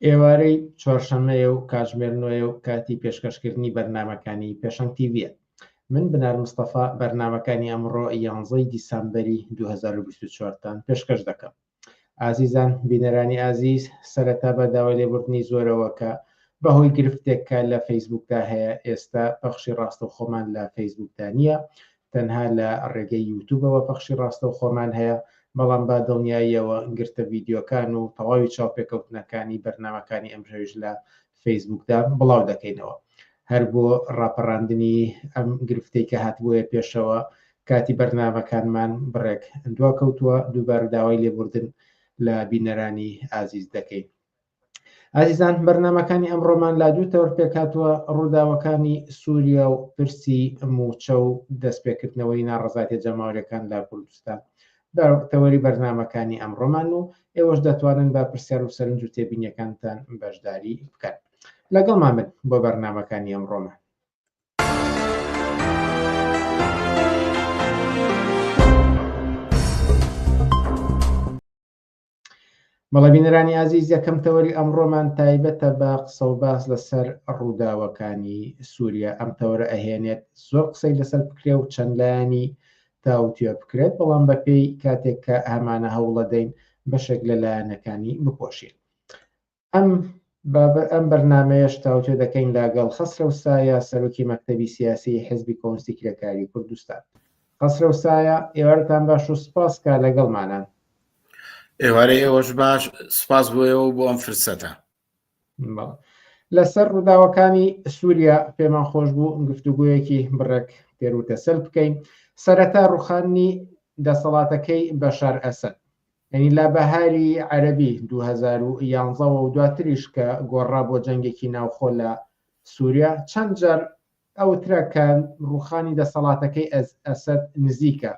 ئێوارەی چوارشەممەیە و کاتژمێر 9 و کاتی پێشکەشکردنی بەرنامەکانی پێشەنگ تیڤە. من بنار مستەفا بەرنامەکانی ئەمڕۆ 11 دیسەمبەری 2024تان پێشکەش دەکەم. ئازیزان بینەرانی ئازیز، سەرەتا بە داوای لێبوردنی زۆرەوە کە بەهۆی گرفتێکە لە فەیسبوکدا هەیە، ئێستا پەخشی ڕاستەوخۆمان لە فەیسبوکدا نییە، تەنها لە ڕێگەی یوتوبەوە پەخشی ڕاستەوخۆمان هەیە، بەڵام با دڵنیاییەوە گرتە ڤیددیۆکان و تەواوی چاوپێکەوتنەکانی بەرنامەکانی ئەمڕۆژ لە فەیسبوکدا بڵاو دەکەینەوە. هەر بۆ ڕاپەڕاندنی ئەم گرفتەی کە هاتبووە پێشەوە کاتی بەرنامەکانمان بڕێک دواکەوتووە، دووبار داوای لێبوردن لە بینەرانی ئازیز دەکەین. ئازیزان، بەرنامەکانی ئەمڕۆمان لا دوو تەور پێکاتوە: ڕووداوەکانی سووریا و پرسی موچە و دەستپێکردنەوەی ناڕەزایەتیە جەماوەریەکان لە کوردستان تەوەری بەرنامەکانی ئەمڕۆمان و ئێوەش دەتوانن بە پرسیار و سەرنج و تێبینیەکانتان بەشداری بکەن. لەگەڵمان بن بۆ بەرنامەکانی ئەمڕۆمان. بەڵێ بینەرانی ئازیز، یەکەم تەوەری ئەمڕۆمان تایبەتە بە قسە و باس لەسەر ڕووداوەکانی سووریا. ئەم تەوەرە ئەهێنێت زۆر قسەی لەسەر بکرێ و چەند لایەنی تاوتوێ بکرێت، بەڵام بەپێی کاتێک کە هەمانە هەوڵە دەین بەشێک لە لایەنەکانی بپۆشین. ئەم بەرنامەیەش تاوتوێ دەکەین لەگەڵ خەسرە سایە، سەرۆکی مەکتەبی سیاسی حیزبی کۆمونیستی کرێکاری کوردستان. خەسرە سایە، ئێوارتان باش و سپاس کە لەگەڵمانان. ئێوارەی ئێوەش باش، سپاس بۆیەوە بۆ ئەم فرسەتە. لەسەر ڕووداوەکانی سووریا پێمان خۆش بوو گفتوگویەکی بڕێک تێروتە سەر بکەین. سەرەتا ڕوخاندنی دەسەڵاتەکەی بەشار ئەسەد، یعنی لە بەهاری عەرەبی 2011 و دواتریش کە گۆڕا بۆ جەنگێکی ناوخۆ لە سووریا، چەند جار ئەوترا کە ڕوخانی دەسەڵاتەکەی ئەسەد نزیکە،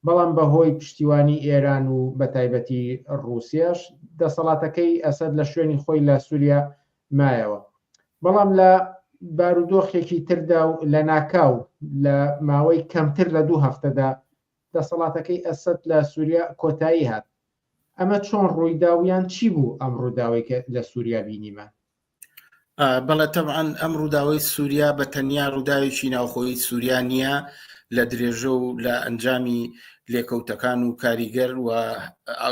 بەڵام بەهۆی پشتیوانی ئێران و بەتایبەتی ڕووسیاش دەسەڵاتەکەی ئەسەد لە شوێنی خۆی لە سووریا مایەوە. بەڵام لە بارودۆخێکی تردا و لە ناکاو لە ماوەی کەمتر لە 2 هەفتەدا دەسەڵاتەکەی ئەسەد لە سووریا کۆتایی هات. ئەمە چۆن ڕوویداویان چی بوو ئەم ڕووداوەی کە لە سووریا بینیمە؟ بەڵێ تەبعاً ئەم ڕووداوەی سووریا بە تەنیا ڕووداوێکی ناوخۆی سووریا نییە، لە درێژە و لە ئەنجامی لێکەوتەکان و کاریگەر و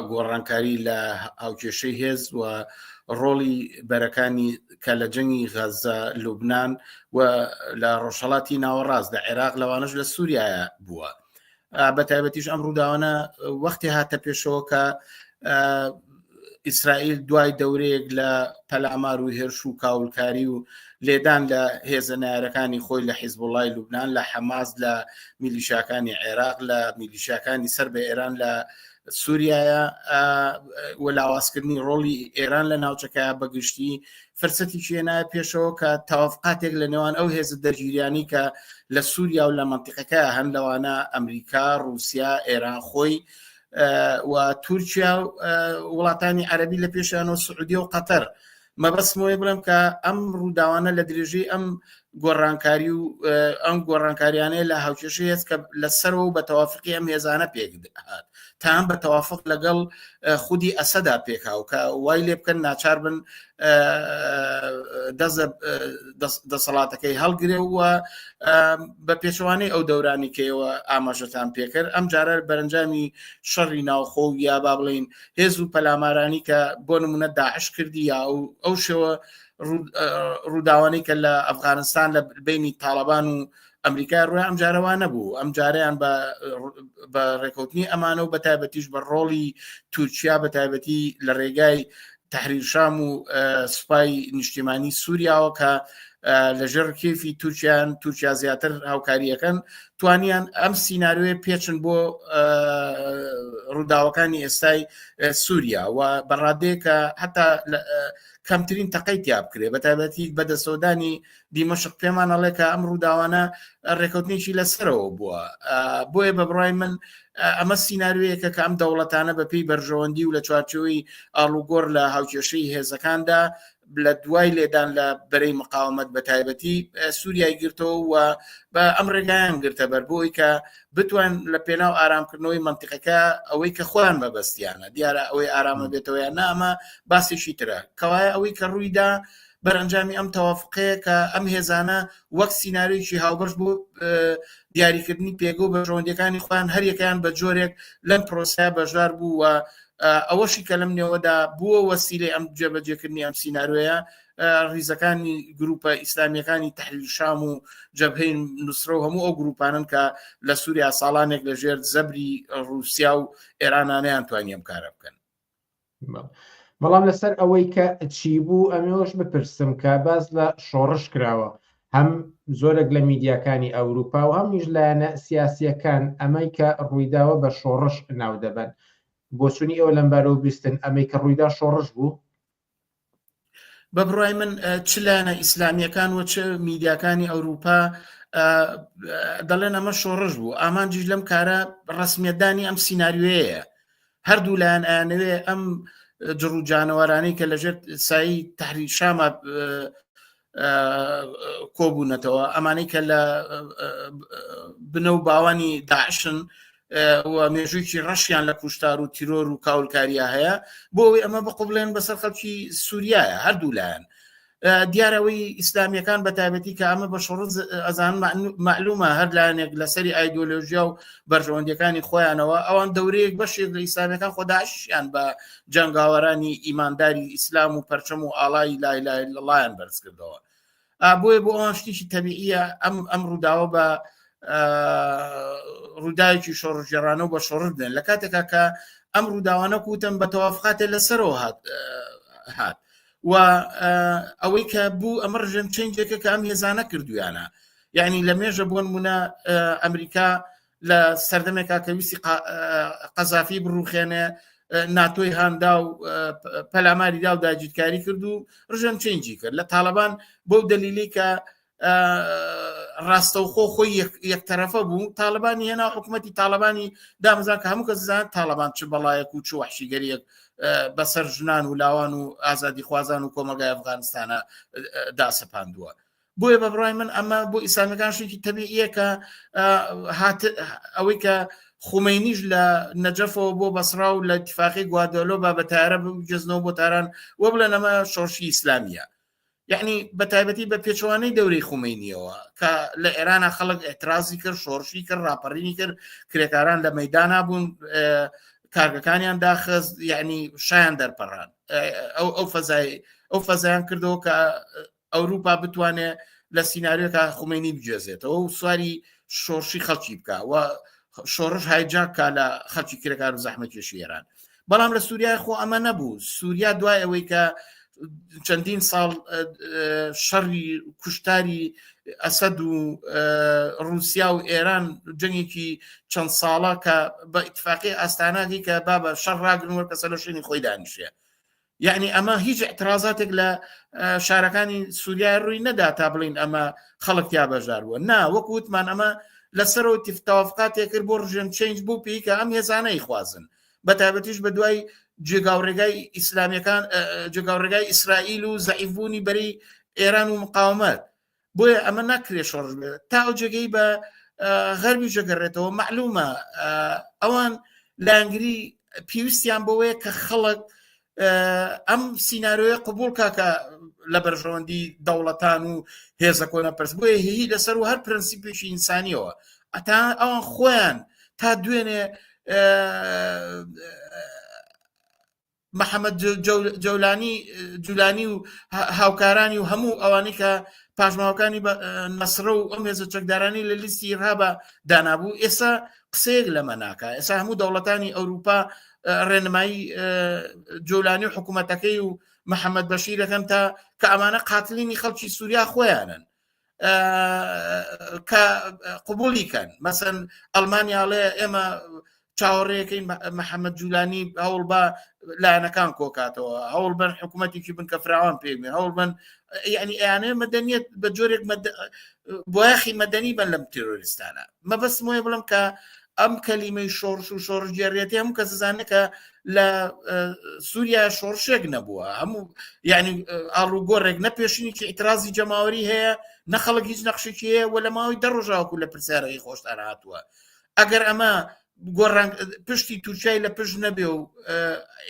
گۆڕانکاری لە هاوکێشەی هێز و ڕۆڵی بەرەکانی کە لە جەنگی غەزە، لوبنان و لە ڕۆژهەڵاتی ناوەڕاست لە عێراق لەوانش لە سووریایە بووە. بەتایبەتیش ئەم ڕووداوانە وەختی هاتە پێشەوە کە ئیسرائیل دوای دەورەیەک لە پەلامار و هێرش و کاولکاری و لێدان لە هێزە نارەکانی خۆی لە حیزبوڵای لوبنان، لە حەماس، لە میلیشیاکانی عێراق، لە میلیشیاکانی سەر بە ئێران لە سووریایە و لاوازکردنی ڕۆڵی ئێران لە ناوچەکە بەگشتی فرسەتی چێنایە پێشەوە کە تەوافقاتێک لە نێوان ئەو هێزە دەرگیریانی کە لە سووریا و لە منتیقەکە هەن لەوانە ئەمریکا، رووسیا، ئێران خۆی و تورکیا وڵاتانی عەرەبی لە پێشیانەوە سعودی و قەتەر. مەبەستمەوەی بڵێم کە ئەم ڕووداوانە لە درێژەی ئەم گۆڕانکاری و ئەم گۆڕانکاریانەیە لە هاوکێشەی هێز کە لەسەرەوە و بە تەوافقی ئەم هێزانە پێک هات، تا هەم بە تەوافق لەگەڵ خودی ئەسەدا پێکاو کە وای لێ بکەن ناچار بن دەسەڵاتەکەی هەڵگرێ و بە پێچەوانەی ئەو دەورانی کەەوە ئاماژەتان پێکرد. ئەم جارە بەرەنجامی شەڕی ناوخۆ و یا با بڵین هێز و پەلامارانی کە بۆ نمونە داعش کردی یا ئەو شێوە ڕووداوانی کە لە ئەفغانستان لە بینی تاڵەبان و ئەمریکای ڕووی ئەم جارەوان نەبوو. ئەم جاریان بە ڕێکەوتنی ئەمانە و بەتایبەتیش بە ڕۆڵی تورکیا بەتایبەتی لە ڕێگای تەحریر شام و سوپای نیشتیمانی سووریاوە کە لەژێر کێفی تورکیا زیاتر هاوکاریەکەن توانیان ئەم سیناریۆی پێچن بۆ ڕووداوەکانی ئێستای سووریا و بەڕادەیە کە هەتا کەمترین تەقەی تیا بکرێ، بەتایبەتی بەدەسەوەدانی دیمەشق پێمان ئەڵێ کە ئەم ڕووداوانە ڕێکەوتنێکی لەسەرەوە بووە. بۆیە بە بڕای من ئەمە سیناریۆیەکە کە ئەم دەوڵەتانە بەپێی بەرژەوەندی و لە چوارچێوەی ئاڵوگۆڕ لە هاوکێشەی هێزەکاندا لە دوای لێدان لە بەرەی مقاومەت بە تایبەتی سووریای گرتەوە و بە ئەم ڕێگایان گرتە بەر بۆی کە بتوان لە پێناو ئارامکردنەوەی منتیقەکە ئەوەی کە خۆیان مەبەستیانە دیارە ئەوەی ئارامە بێتەوە یان نامە باسێکی ترە کەوایە ئەوەی کە ڕوویدا بەرەنجامی ئەم تەوافقەیە کە ئەم هێزانە وەک سیناریۆیەکی هاوبەش بۆ دیاریکردنی پێگە بە ژەوندەکانی خۆیان هەریەکەیان بە جۆرێک لەم پرۆسەیە بەژار بوو و ئەوەشی کە لەم نێوەدا بووە وەسیلەی ئەم جێبەجێکردنی ئەم سیناریۆیە ڕیزەکانی گروپە ئیسلامیەکانی تەحلیل شام و جەبهەی نوسرە و هەموو ئەو گروپانن کە لە سووریا ساڵانێک لەژێر زەبری رووسیا و ئێرانانەیان توانیم کارە بکەن. بەڵام لەسەر ئەوەی کە چی بوو ئەمێوەش بپرسم کە باز لە شۆڕش کراوە هەم زۆرێک لە میدیاکانی ئەوروپا و هەمیش لایەنە سیاسیەکان ئەمەی کە ڕوویداوە بە شۆڕش ناو دەبن بۆ چونی ئەو لەمبارەوە بیستن ئەمەی کە ڕوویدا شۆڕش بوو بە بڕای من چ لایەنە ئیسلامیەکان و چ میدیاکانی ئەوروپا دەڵێن ئەمە شۆڕش بوو ئامانجیش لەم کارە ڕسمیەتدانی ئەم سیناریۆیەیە هەردوو لایەن ئەیانەوێ ئەم جڕوجانەوەرانەی کە لەژێر سایی تەحریل شامە کۆبوونەتەوە ئەمانەی کە لە بنە و باوانی داعشن و مێژوویکی ڕەشیان لە کوشتار و تیرۆر و کاولکاریە هەیە بۆ ئەوەی ئەمە بقوبڵێن بەسەر خەڵکی سووریایە هەردوو لایەن دیارەوەی ئیسلامیەکان بە تایبەتی کە ئەمە بە شۆڕ ئەزان معلومە هەر لایەنێک لەسەری ئایدۆلۆژیا و بەرژەوەندەکانی خۆیانەوە ئەوان دەورەیەک بەشێک لە ئیسلامیەکان خۆداعشیان بە جەنگاوەرانی ئیمانداری ئیسلام و پەرچەم و ئاڵای لا ئیلاهە ئیلڵڵاهیان بەرز کردەوە بۆیە بۆ ئەوان شتێکی تەبیعیە ئەم ڕووداوە بە ڕووداوێکی شۆڕژێڕانە و بە شۆڕ بدەن لە کاتێکا کە ئەم ڕووداوانە کوتن بە تەوافقاتێ لەسەرەوە هات و ئەوەی کە بوو ئەمە ڕژێم چنجێکە کە ئەم هێزانە کردویانە یعنی لە مێژە بۆ نمونە ئەمریکا لە سەردەمێکا کە ویستی قەزافی بڕوخێنێ ناتۆی هاندا و پەلاماریدا و داگیرکاری کرد و ڕژێم چنجی کرد لە تاالبان بۆ دلیلی کە ڕاستەوخۆ خۆی یەکتەرەفە بوو تاالبانی هێنا حکوومەتی تاالبانی دامەزان کە هەموو کەس زانێت تاالبان چ بەڵایەک و چ وحشیگەریەک بەسەر ژنان و لاوان و ئازادی خوازان و کۆمەلگای ئەفغانستانە داسەپاندووە بۆیە بە بڕای من ئەمە بۆ ئیسلامیەکان شتێکی تەبیعیە کە ئەوەی کە خومینیش لە نەجەفەوە بۆ بەسرا و لە اتفاقی گوادۆلۆ بە تارە بجزنەوە بۆ تاران وە بڵێن ئەمە شۆڕشی ئیسلامیە یعنی بە تایبەتی بە پێچوانەی دەورەی خومینیەوە کە لە ئێرانە خەڵک ئێترازی کرد شۆڕشی کرد ڕاپەڕینی کرد کرێکاران لە مەیدانا بوون کارگەکانیان داخست یعنی شایان دەرپەڕان ئەو فەزایان کردەوە کە ئەوروپا بتوانێت لە سیناریۆکە خومینی بجێزێتەوە و سواری شۆڕشی خەڵکی بکە و شۆڕش هایجاکە لە خەڵکی کرێکار و زەحمەتکێشی ئێران بەڵام لە سووریای خۆ ئەمە نەبوو سووریا دوای ئەوەی کە چەندین ساڵ شەڕی کوشتاری ئەسەد و رووسیا و ئێران جەنگێکی چەند ساڵە کە بە ئیتفاقی ئاستاناتی کە با بە شەڕ ڕاگرنوە کەسە لە شوێنی خۆی دانیشێ یعنی ئەمە هیچ اعتراضاتێک لە شارەکانی سووریای ڕووی نەدا تا بڵین ئەمە خەڵک یا بەژاروە نا وەکو وتمان ئەمە لەسەرەوە تەوافقاتێک کرد بۆ ڕژێم چێنج بوو پێی کە ئەم هێزانەی خوازن بە تایبەتیش بە دوای جێگاوڕێگای ئیسلامیەکان جێگاوڕێگای ئیسرائیل و زەعیفبوونی بەری ئێران و مقاومەت بۆیە ئەمە ناکرێ شۆڕژ بێت تا ئەو جێگەی بە غەربی جێگەڕێتەوە معلومە ئەوان لانگری پێویستیان بەوەیە کە خەڵک ئەم سیناریۆیە قبول کاکە لە بەرژەوەندی دەوڵەتان و هێزە کۆنە پرس بۆیە هی لەسەر و هەر پرەنسیپێکی ئینسانیەوە ئەتا ئەوان خۆیان تا دوێنێ محەممەد جولانی و هاوکارانی و هەموو ئەوانی کە پاشماوەکانی نەسرە و ئەم هێزە چەکدارانی لە لیستی ئیرهابە دانابوو ئێستا قسەیەک لەمە ناکە ئێستا هەموو دەوڵەتانی ئەوروپا ڕێنمایی جۆلانی و حکوومەتەکەی و محەممەد بەشیرەکەم تا کە ئەمانە قاتلینی خەڵکی سووریا خۆیانن کە قبولیکەن مەسەن ئەڵمانیاڵێ ئێمە چاوەڕێەکەی محەممەد جولانی هەوڵ بە لایەنەکان کۆکاتەوە هەوڵ بن حکوومەتێکی بن کە فراوان پێبێ هەوڵ بن یعنی ئەیانێ مەدەنیەت بە جۆرێک بۆیاخی مەدەنی بن لەم تێرۆریستانە مەبەست وێ بڵم کە ئەم کەلیمەی شۆڕش و شۆڕژێڕێتی هەموو کەس زانێت کە لە سووریا شۆڕشێک نەبووە، هەموو یعنی ئاڵوگۆڕێک نەپێشینی ئیترازی جەماوەری هەیە، نەخەڵک هیچ نەخشێکی هەیە و لە ماوەی دەڕۆژاوەکو لە پرسیارەکەی خۆشتان هاتووە. ئەگەر ئەمە پشتی تورکیای لە پشت نەبێ و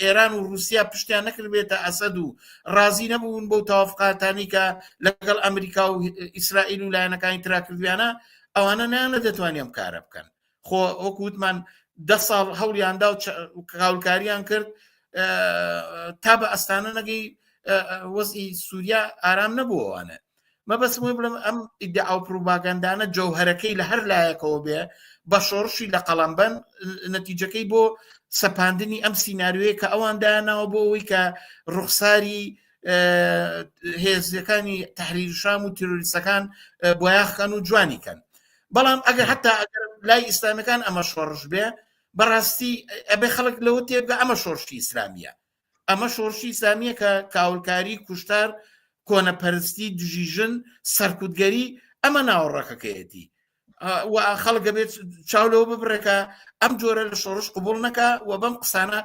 ئێران و رووسیا پشتیان نەکردبێتە ئەسەد و ڕازی نەبوون بەو تاوافقاتانی کە لەگەڵ ئەمریکا و ئیسرائیل و لایەنەکانی تراکردویانە، ئەوانە نانە دەتوانێت ئەم کارە بکەن. خۆ وەکووتمان 10 ساڵ هەوڵیاندا و کاولکاریان کرد تا بە ئەستانە نەگەی وەزئی سووریا ئارام نەبووەوانە. مەبەستمە بڵم ئەم ئیدعا و پروپاگاندانە جەوهەرەکەی لە هەر لایەکەوە بێ بە شۆڕشی لە قەڵەمبەن نەتیجەکەی بۆ سەپاندنی ئەم سیناریوەیە کە ئەوان دایاناوە بۆ ئەوەی کە ڕوخساری هێزەکانی تەحریر شام و تیرۆریستەکان بۆیاخەن و جوانیکەن. بەڵام ئەگەر هەتا لای ئیسلامیەکان ئەمە شۆڕش بێ، بەڕاستی ئەبێ خەڵک لەوە تێبگە ئەمە شۆڕشی ئیسلامیە، ئەمە شۆڕشی ئیسلامیە کە کاولکاری، کوشتار، کۆنەپەرستی، دژیژن، سەرکوتگەری ئەمە ناوەڕەکەکەیەتی و خەڵک بێت چاولەوە ببڕێکە ئەم جۆرە لە شۆڕش قبول نەکە و بەم قسانە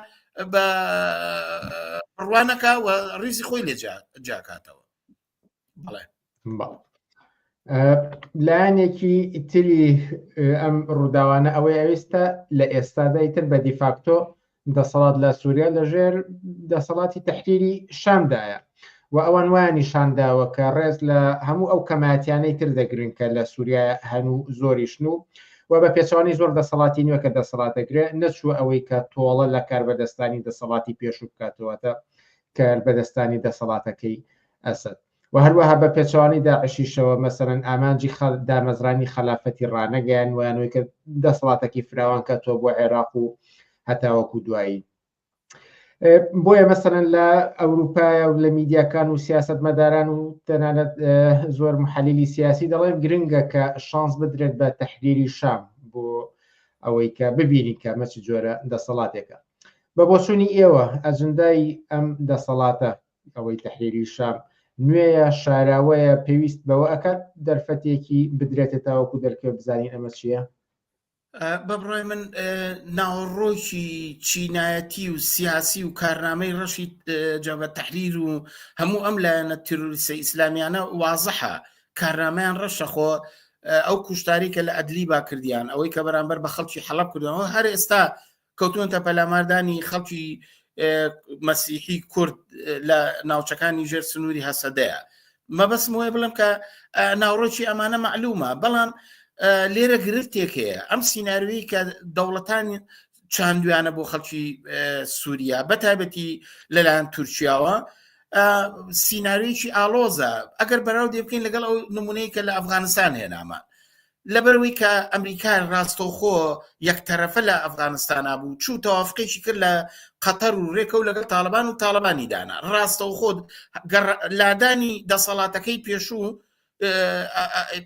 بە ڕوانەکە و ڕیزی خۆی لێ جاکاتەوە. بەڵێ لایەنێکی تری ئەم ڕووداوانە ئەوەی ئەوێستا لە ئێستادای تر بە دیفاکتۆ دەسەڵات لە سووریا لەژێر دەسەڵاتی تەحریری شامدایە و ئەوان وایە نیشانداوە کە ڕێز لە هەموو ئەو کەماتیانەی تر دەگرن کە لە سووریا هەنوو زۆریشن و بە پێچوانی زۆر دەسەڵاتی نوێ کە دەسەڵاتەگرێ نەچوو ئەوەی کە تۆڵە لە کاربەدەستانی دەسەڵاتی پێشوو بکاتەوەتە کاربەدەستانی دەسەڵاتەکەی ئەسد و هەروەها بە پێچوانی داعشیشەوە مەسەرەن ئامانجی دامەزرانی خەلافەتی ڕانەگەیان ویانەوەی کە دەسەڵاتێکی فراوان کە تۆ بۆ عێراق و هەتاوەکو دوایی. بۆیە مەسەرەن لە ئەوروپای و لە میدیاکان و سیاست مەداران و تەنانەت زۆر محەلیلی سیاسی دەڵێن گرنگە کە شانس بدرێت بە تەحریری شام بۆ ئەوەی کە ببینی کە مەچ جۆرە دەسەڵاتێکە. بە بۆچوونی ئێوە ئەجندای ئەم دەسەڵاتە ئەوەی تەحریری شام نوێیە شاراوەیە پێویست بەوە ئەکات دەرفەتێکی بدرێتە تاوەکو دەرکەوە بزانین ئەمە چییە؟ بەبڕای من ناوەڕۆکی چینایەتی و سیاسی و کارنامەی ڕەشی جەبهەت تەحریر و هەموو ئەم لایەنە تیرۆریستە ئیسلامیانە وازەحە، کارنامەیان ڕەشە. خۆ ئەو کوشتاری کە لە ئەدلیبا کردیان، ئەوەی کە بەرامبەر بە خەڵکی حەڵەب کردنەوە هەر ئێستا کەوتونتە پەلاماردانی خەڵکی مەسیحی کورد لە ناوچەکانی ژێر سنووری هەسەدەیە. مەبەستم وێ بڵم کە ناوڕۆکی ئەمانە معلومە، بەڵام لێرە گرفتێک هەیە. ئەم سیناریویی کە دەوڵەتانی چاندویانە بۆ خەڵکی سووریا بەتایبەتی لەلایەن تورکیاوە سیناریویی ئالۆزە. ئەگەر بەراو دێ بکەین لەگەڵ ئەو نمونەی کە لە ئەفغانستان هێنامە، لەبەرەوەی کە ئەمریکا ڕاستەوخۆ یەکتەرەفە لە ئەفغانستانە بوو، چوو تەوافقێکی کرد لە قەتەر و ڕێکە و لەگەڵ تاالبان و تاالبانی دانا. ڕاستەوخۆ لادانی دەسەڵاتەکەی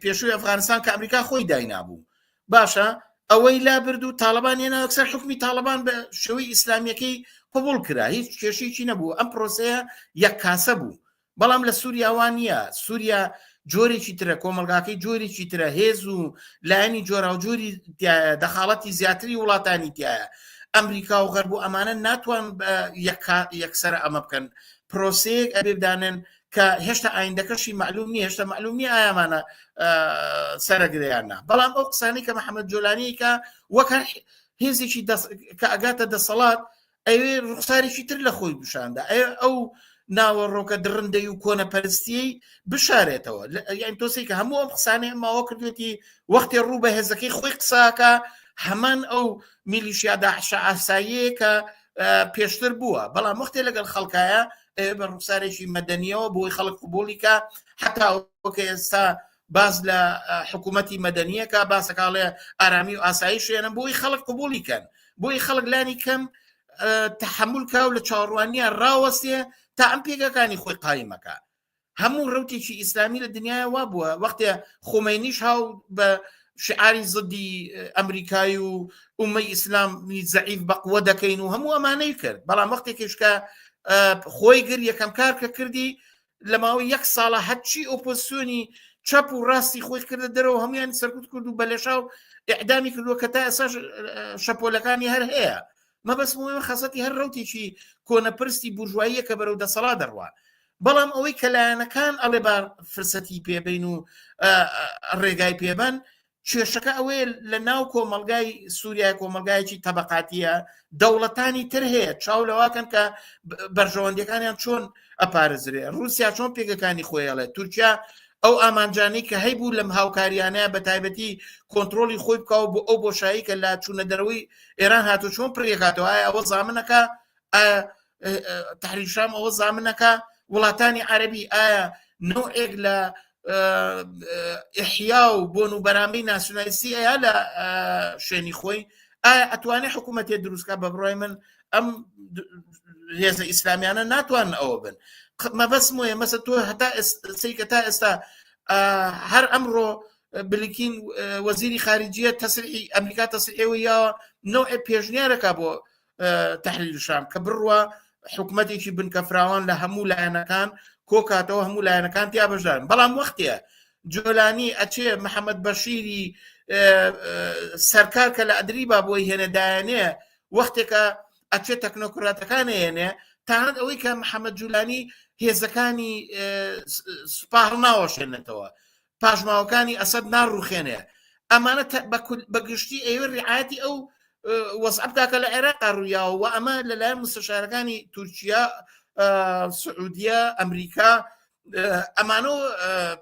پێشووی ئەفغانستان کە ئەمریکا خۆی داینابوو باشە، ئەوەی لا برد و تاالبان هێنا ئەکسەر حکمی تاالبان بە شێوەی ئیسلامیەکەی قبول کرا، هیچ کێشێکی نەبوو. ئەم پرۆسەیە یەک کاسە بوو. بەڵام لە سووریاوان نییە. سووریا جۆرێکی ترە، کۆمەلگاکەی جۆرێکی ترە، هێز و لایەنی جۆرا و جۆری دەخاڵەتی زیاتری وڵاتانی تایە. ئەمریکا و غەرب و ئەمانە ناتوان یەکسەر ئەمە بکەن. پرۆسەیەک ئەبێ بدانن کە هێشتا ئایندەکەشی معلوم نیە، هێشتا معلوم نیە ئایامانە سەرەگریاننا. بەڵام ئەو قسانەی کە محەممەد جۆلانی کە وەکە هێزێکی کە ئەگاتە دەسەڵات ئەوێ ڕوخسارێکی تر لە خۆی بشاندا، ئەو ناوەڕۆکە درڕندەی و کۆنەپەرستیەی بشارێتەوە. یان تۆسی کە هەموو ئەم قسانەی ئەماوە کردوێتی وەختی ڕوو بە هێزەکەی خۆی قساکە هەمان ئەو میلیشیا داعشە ئاساییە کە پێشتر بووە. بەڵام وەختی لەگەڵ خەڵکایە بە ڕوخسارێکی مەدەنیەوە بۆی خەڵک قبولیکە، حتا وەکە ئێستا باز لە حکوومەتی مەدەنیەکە باسەکاڵێ ئارامی و ئاسایی شوێنە بۆی خەڵک قبولیکەن، بۆی خەڵک لانی کەم تەحملکە و لە چاوەڕوانیە ڕاوەستێ تا ئەم پێگەکانی خۆی قایمەکە. هەموو ڕوتێکی ئیسلامی لە دنیای وا بووە. وەختێ خۆمەینیش هاو بە شعاری زدی ئەمریکای و ئومەی ئیسلامی زەعیف بەقوە دەکەین و هەموو ئەمانەی کرد. بەڵام وەختێکیشکە خۆی گر یەکەم کار کە کردی لە ماوەی 1 ساڵە هەرچی ئۆپۆزیسیۆنی چەپ و ڕاستی خۆی کردە دەرەوە هەمویان سەرکوت کرد و بەلێشا و ئیعدامی کردووە کە تا ئێستا شەپۆلەکانی هەر هەیە مەبەستمە خەسەتی هەر ڕوتێکی کۆنەپرستی بورژواییە کە بەرەو دەسەڵات دەڕوا بەڵام ئەوەی کە لایەنەکان ئەڵێ بار فرسەتی پێبین و ڕێگای پێبن کێشەکە ئەوەیە لە ناو کۆمەلگای سووریای کۆمەلگایەکی تەبەقاتیە دەوڵەتانی تر هەیە چاو لەواکەن کە بەرژەوەندەکانیان چۆن ئەپارێزرێ رووسیا چۆن پێگەکانی خۆیڵێت تورکیا ئەو ئامانجانی کە هەیبوو لەم هاوکاریانەیە بە تایبەتی کۆنتترۆلی خۆی بکاو بۆ ئەو بۆشایی کە لا چوونە دەرەوەی ئێران هاتو چۆن پڕێکاتەوە ئایا ئەوە زامنەکە تحریری شام ئەوە زامنەکە وڵاتانی عەرەبی ئایا نوعێک لە ئیحیا و بۆن و بەرامبەی ناسیۆنالیستی ئەیە لە شوێنی خۆی ئایا ئەتوانێت حکوومەتێ دروستکە بە بڕای من ئەم هێزە ئیسلامیانە ناتوانن ئەوە بن مەبەستم وەیە مەسە تۆ هەتا سەیکە تا ئێستا هەر ئەمڕۆ بلینکین وەزیری خارجیە تەسریحی ئەمریکا تەسریحەوە یا نوعی پێشنیارەکە بۆ تحریری شام کە بڕوە حکوومەتێکی بنکە فراوان لە هەموو لایەنەکان کۆکاتەوە هەموو لایەنەکان تیا بەشدارن بەڵام وەختەیە جۆلانی ئەچێ محەممەد بەشیری سەرکار کە لە ئەدریبا بۆی هێنەدایانەیە وەختێکە ئەچێت تەکنۆکراتەکان هێنێ تاەت ئەوەی کە محەممەد جوولانی هێزەکانی سوپاڕ ناوەشێنێتەوە پاشماوەکانی ئەسەد ناڕوخێنێ ئەمانە بەگشتی ئێوە ڕعایەتی ئەو وەزعبتاکە لە عێراقا ڕوویاوە و ئەمە لەلایەن مستەشارەکانی تورکیا سعودیە ئەمریکا ئەمانە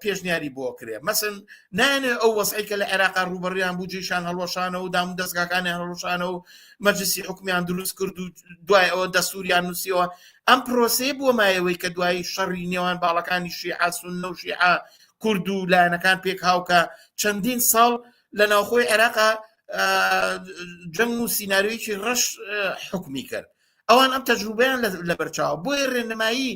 پێشنیاری بۆ کرێ مەسن نانێ ئەو وەسعی کە لە عێراقا ڕوبەڕیان بوو جێشان هەڵوەشانە و دام و دەستگاکانی هەڵوەشانە و مەجلیسی حکمیان دروست کرد و دوای ئەوە دەستوریان نووسیەوە ئەم پرۆسەیە بۆ مایەوەی کە دوای شەڕی نێوان باڵەکانی شیعە سوننە و شیعە کورد و لایەنەکان پێک هاوکە چەندین ساڵ لە ناوخۆی عێراقا جەنگ و سیناریۆیەکی ڕەش حکمی کرد ئەوان ئەم تەجروبەیان لە بەرچاوە بۆیە ڕێنمایی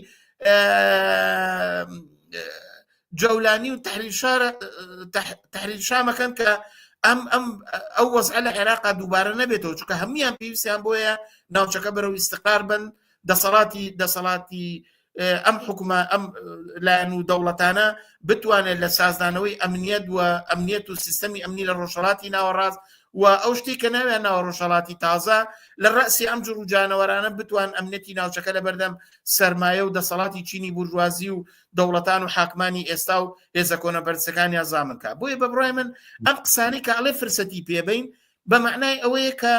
جەولانی و تحریری شامەکەن کە ئەو وەزعە لە عێراقا دووبارە نەبێتەوە چونکە هەمویان پێویستیان بۆیە ناوچەکە بەرەو ئیستقرار بن دەسەڵاتی ئەم حکومە ئەم لایەن و دەوڵەتانە بتوانێت لە سازدانەوەی ئەمنیەت و سیستەمی ئەمنی لە ڕۆژهەڵاتی ناوەڕاست و ئەو شتێک کە ناویان ناوە ڕۆژهەڵاتی تازە لە ڕەسی ئەم جوور و جانەوەرانە بتوان ئەمنیەتی ناوچەکە لە بەردەم سەرمایە و دەسەڵاتی چینی بورژوازی و دەوڵەتان و حاکمانی ئێستا و هێزە کۆنەپەرستەکانیان زامنکە بۆیە بە بڕای من ئەم قسانەی کە ئەڵێ فرسەتی پێبین بە معنای ئەوەیە کە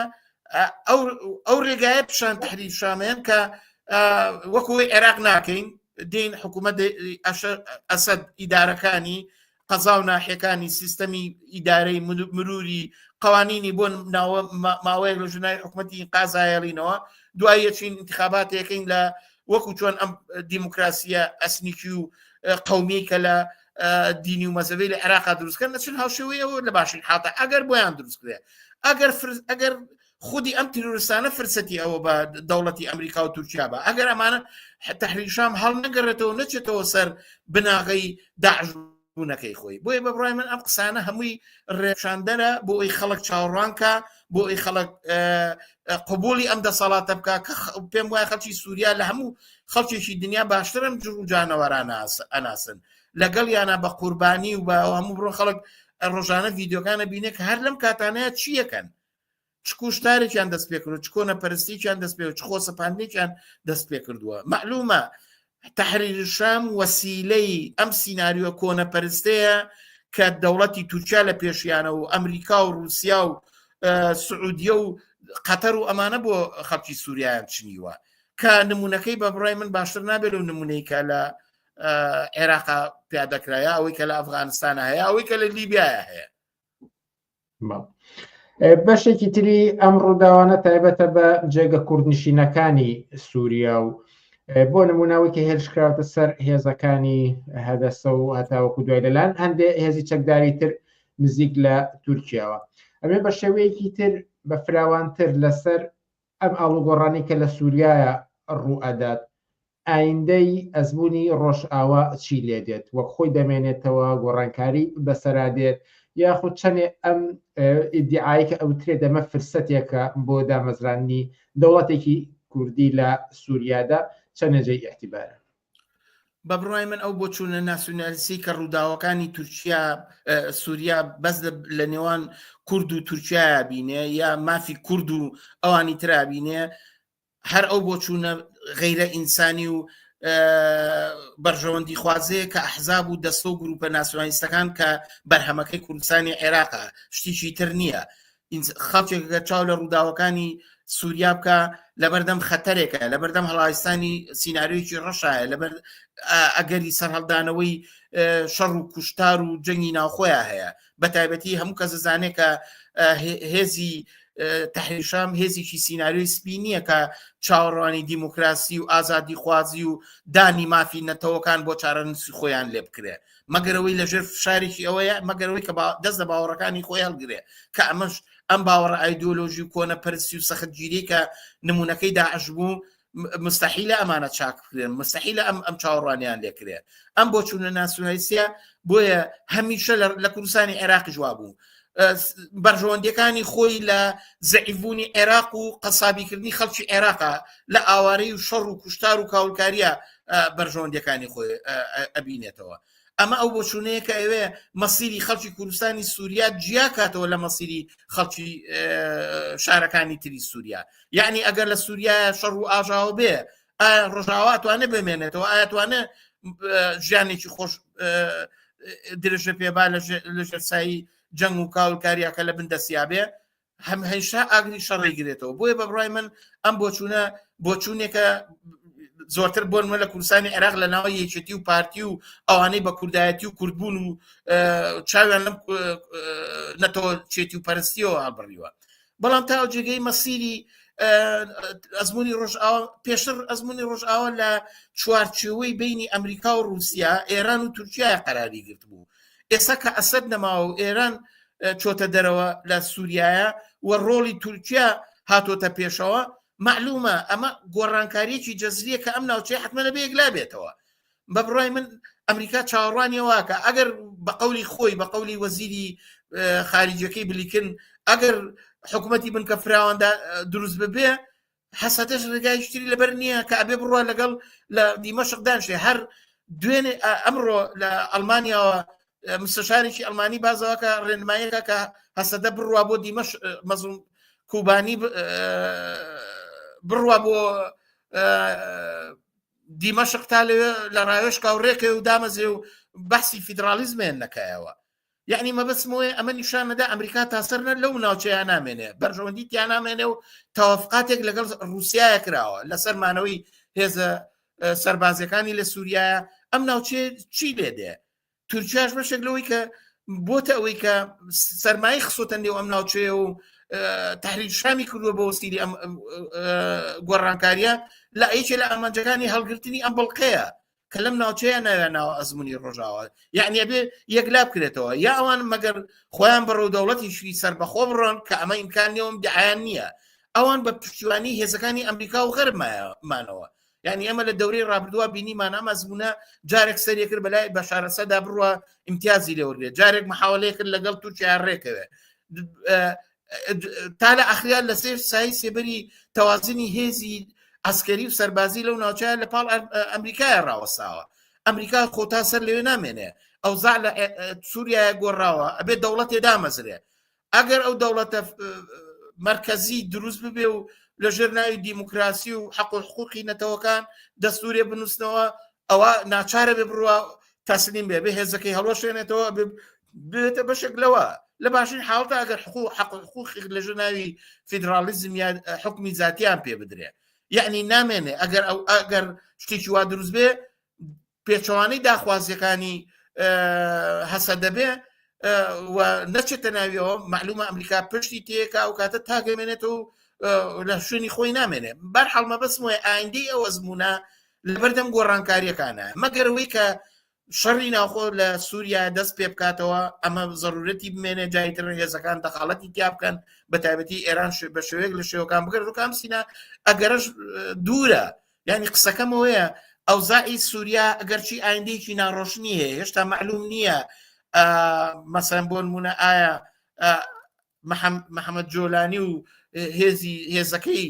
ئەو ڕێگایە پیشان تحریری شامەیەن کە وەکوی عێراق ناکەین دین حکوومەت ئەسەد ئیدارەکانی قەزا و ناحیەکانی سیستەمی ئیدارەی مروری قوانینی بۆ ماوەیەک لە ژنای حکوومەتی قازایەڵینەوە دوای یەچین انتخاباتەکەین لە وەکو چۆن ئەم دیموکراسیە ئەسنیکی و قەومی کە لە دینی و مەزەبی لە عێراقا دروستکەن نەچن هاوشێوەیەوە لە باشین حاتە ئەگەر بۆیان دروست کرێ ئەگەر خودی ئەم تیرۆریستانە فرسەتی ئەوە بە دەوڵەتی ئەمریکا و تورکیا بە ئەگەر ئەمانە تحریری شام هەڵ نەگەڕێتەوە نەچێتەوە سەر بناغی داعش بوونەکەی خۆی بۆیە بە بڕای من ئەم قسانە هەمووی ڕێکشاندەرە بۆ ئەوی خەڵک چاوەڕوانکە بۆ ئەوی خەڵک قبولی ئەم دەسەڵاتە بکە کە پێم وایە خەڵکی سووریا لە هەموو خەڵکێکی دنیا باشترم جوور و جانەوەران ئەناسن لەگەڵ یانە بە قوربانی و بە هەموو بڕۆ خەڵک ڕۆژانە ڤیدیۆکانە بینێت کە هەر لەم کاتانەیە چیەکەن چ کوشتارێکیان دەست پێ کردو چ کۆنەپەرستییان دەست پێ چ خۆسەپاندێکیان دەست پێ کردووە معلومە تحریری شام وەسیلەی ئەم سیناریۆ کۆنەپەرستەیە کە دەوڵەتی تورکیا لە پێشیانە و ئەمریکا و رووسیا و سعودیە و قەتەر و ئەمانە بۆ خەڵکی سووریایان چنیوە کە نمونونەکەی بە بڕای من باشتر نابێت و نمونەی کە لە عێراقا پیادەکرایە ئەوەی کە لە ئەفغانستانە هەیە ئەوەی کە لە لیبیایە هەیە بەشێکی تری ئەم ڕووداوانە تایبەتە بە جێگە کوردنشینەکانی سووریا و بۆ نموناوی کە هێرشکراوتە سەر هێزەکانی هەدەسە و هەتاوەکو دوای لەلاەن هەندێک هێزی چەکداری تر نزیک لە تورکیاوە ئەمێ بە شێوەیەکی تر بە فراوانتر لەسەر ئەم ئاڵوگۆڕانی کە لە سووریایە ڕوو ئەدات ئایندەی ئەزمموی ڕۆژئاوا چی لێ دێت وەک خۆی دەمێنێتەوە گۆڕانکاری بەسەرادێت یاخود چەندێ ئەم ئیدعای کە ئەوترێ دەمە فرسەتێکە بۆ دامەزرانی دەوڵەتێکی کوردی لە سووریادا چەندێجێ ئێعتیبارە بە بڕای من ئەو بۆ چوونە ناسیۆنالیستی کە ڕووداوەکانی تورکیا سووریا بەس لە نێوان کورد و تورکیا بینێ یا مافی کورد و ئەوانی ترابینێ هەر ئەو بۆ چوونە غەیرە ئینسانی و بەرژەوەندی خوازەیە کە ئەحزاب و دەستە و گروپە ناسیۆنالیستەکان کە بەرهەمەکەی کوردستانی عێراقە شتیشی تر نییە خەڵکێکە چاو لە ڕووداوەکانی سووریا بکە لەبەردەم خەتەرێکە لەبەردەم هەڵاویستانی سیناریۆیەکی ڕەشایە لەبەر ئەگەری سەرهەڵدانەوەی شەڕ و کوشتار و جەنگی ناوخۆیان هەیە بە تایبەتی هەموو کەس دەزانێت کە هێزی تەحریر شام هێزێکی سیناریۆی سپی نییە کە چاوەڕوانی دیموکراسی و ئازادی خوازی و دانی مافی نەتەوەکان بۆ چارەنووسی خۆیان لێ بکرێ مەگەرەوەی لەژێر فشارێکی ئەوەیە مەگەرەوەی کە دەست لە باوەڕەکانی خۆی هەڵگرێ کە ئەمەش ئەم باوەڕە ئایدۆلۆژی و کۆنەپەرستی و سەختگیری کە نمونونەکەی داعش بوو مستحیلە ئەمانە چاک بکرێن مستحیلە ئەم چاوەڕوانیان لێکرێ ئەم بۆ چوونە ناسیۆنالیستیە بۆیە هەمیشە لە کوردستانی عێراقی جوا بوو بەرژەوەندیەکانی خۆی لە زەعیفبوونی عێراق و قەسابیکردنی خەڵکی عێراقا لە ئاوارەی و شەڕ و کوشتار و کاولکاریە بەرژەوەندیەکانی خۆی ئەبینێتەوە ئەمە ئەو بۆچوونەیە کە ئەوێ مەسیری خەڵکی کوردستانی سووریا جیا کاتەوە لە مەسیری خەڵکی شارەکانی تری سووریا یعنی ئەگەر لە سووریا شەڕ و ئاژاوە بێ ڕۆژاوا توانێ بمێنێتەوە ئاەتوانە ژیانێکی خۆش درێژە پێبا لە ژەرسایی جەنگ و کاولکاریەکە لە بندەسیابێ هەم هەیشا ئاگری شەڕی گرێتەوە بۆیە بە بڕای من ئەم بۆچوونێکە زۆرتر بۆنمە لە کوردستانی عێراق لە ناوی یەکێتی و پارتی و ئەوانەی بە کوردایەتی و کوردبوون و چاویان لەم نەتەوە چێتی و پەرستیەوە هەڵبڕیوە بەڵام تا ئەو جێگەی مەسیری ئەزمموی ڕۆژئاوا پێشتر ئەزمموی ڕۆژئاوا لە چوارچێوەی بینی ئەمریکا و رووسیا ئێران و تورکیا قەراری گرت بوو ئێستا کە ئەسەد نەماوە و ئێران چۆتە دەرەوە لە سووریایە و ڕۆڵی تورکیا هاتۆتە پێشەوە معلومە ئەمە گۆڕانکاریەکی جەزریە کە ئەم ناوچەیە حتممە لە بەیەکلا بێتەوە بە بڕای من ئەمریکا چاوەڕوانیەوەکە ئەگەر بە قەولی خۆی بە قەولی وەزیری خارجیەکەی بلیکن ئەگەر حکوومەتی بن کە فراواندا دروست ببێ حەسەتەش ڕێگای شتری لەبەر نییە کە ئەبێ بڕوە لەگەڵ لە دیمەشقدانشێ هەر دوێنێ ئەمڕۆ لە ئەڵمانیاوە مستشارێکی ئەڵمانی بازەوەکە ڕێنمایەکە کە هەسەدە بڕوا بۆ دیمەش مەزڵوم کوبانی بڕوا بۆ دیمەشق تا لە ڕاوێش کاوڕێکە و دامەزێ و بەحسی فیدرالیزمێن نەکایەوە یعنی مەبەسمەوەی ئەمە نیشانەدا ئەمریکا تاسەرنە لەو ناوچەیان نامێنێ بەرژەوەندی تیان نامێنێ و تەوافقاتێک لەگەڵ رووسایە کراوە لەسەرمانەوەی هێزە سەربازەکانی لە سووریایە ئەم ناوچێ چی لێدێ تورکیاش بەشێک لەوەی کە بۆتە ئەوەی کە سەرمایی خسۆتە نێو ئەم ناوچەیە و تحریر شامی کردووە بە وەسیلی ئەم گۆڕانکاریە لە ئەیچێ لە ئەمانجەکانی هەڵگرتنی ئەم بەڵقەیە کە لەم ناوچەیە ناوێ ناوە ئەزمموی ڕۆژاوە یعنی ئەبێ یەکلا بکرێتەوە یا ئەوان مەگەر خۆیان بەڕێو دەوڵەتیشی سەربەخۆ بڕۆن کە ئەمە ئیمکانیەوەم دعایان نییە ئەوان بە پشتیوانی هێزەکانی ئەمریکا و غەربمانەوە یعنی ئەمە لە دەورەی ڕابردووە بینیمان ئەم ئەزممونە جارێک سەریە کرد بەلای بەشار ئەسەدا بڕوە ئیمتیازی لێوەرگێت جارێک محاولەیە کرد لەگەڵ تورکیا ڕێکەوێ تا لە ئەخریان لە سێر سایی سێبەری تەوازنی هێزی ئەسکەری و سەربازی لەو ناوچەیە لە پاڵ ئەمریکایە ڕاوەساوە ئەمریکا خۆتا سەر لەوێ نامێنێ ئەو زاع لە سووریایە گۆڕاوە ئەبێ دەوڵەتێ دامەزرێ ئەگەر ئەو دەوڵەتە مرکزی دروست ببێ و لە ژێر ناوی دیموکراسی و حەق و حقوقی نەتەوەکان دەستوورێ بنووسنەوە ئەوە ناچارە بێ بڕوە تەسلیم بێ هێزەکەی هەڵۆشێنێتەوە بێتە بەشێک لەوە لە باشین حاڵتە ئەگەر حق حقوقی لە ژێر ناوی فیدرالیزم یا حکمی زاتیان پێ بدرێ یعنی نامێنێ ئەگەر شتێکی وا دروست بێ پێچەوانەی داخوازیەکانی هەسە دەبێ و نەچێتە ناویەوە معلومە ئەمریکا پشتی تێکا و کاتە تاگەمێنێتەوە لە شوێنی خۆی نامێنێ بەرحەڵمە بەسمەوەی ئایندەی ئەو ئەزممونە لەبەردەم گۆڕانکاریەکانە مەگەرەوەی کە شەڕی ناوخۆ لە سووریا دەست پێ بکاتەوە ئەمە ضرورەتی بمێنێ جایتر هێزەکان دەخاڵەتی تیا بکەن بە تایبەتی ئێران بە شێوەیەک لە شێوەکان بگەڕێت و کام سینە ئەگەرش دوورە یعنی قسەکەمەوەیە ئەوزاعی سووریا ئەگەرچی ئایندەیەکی ناڕۆشنی هەیە هێشتا معلوم نییە مەسەن بۆ نمونە ئایا محەممەد جۆلانی و هێزەکەی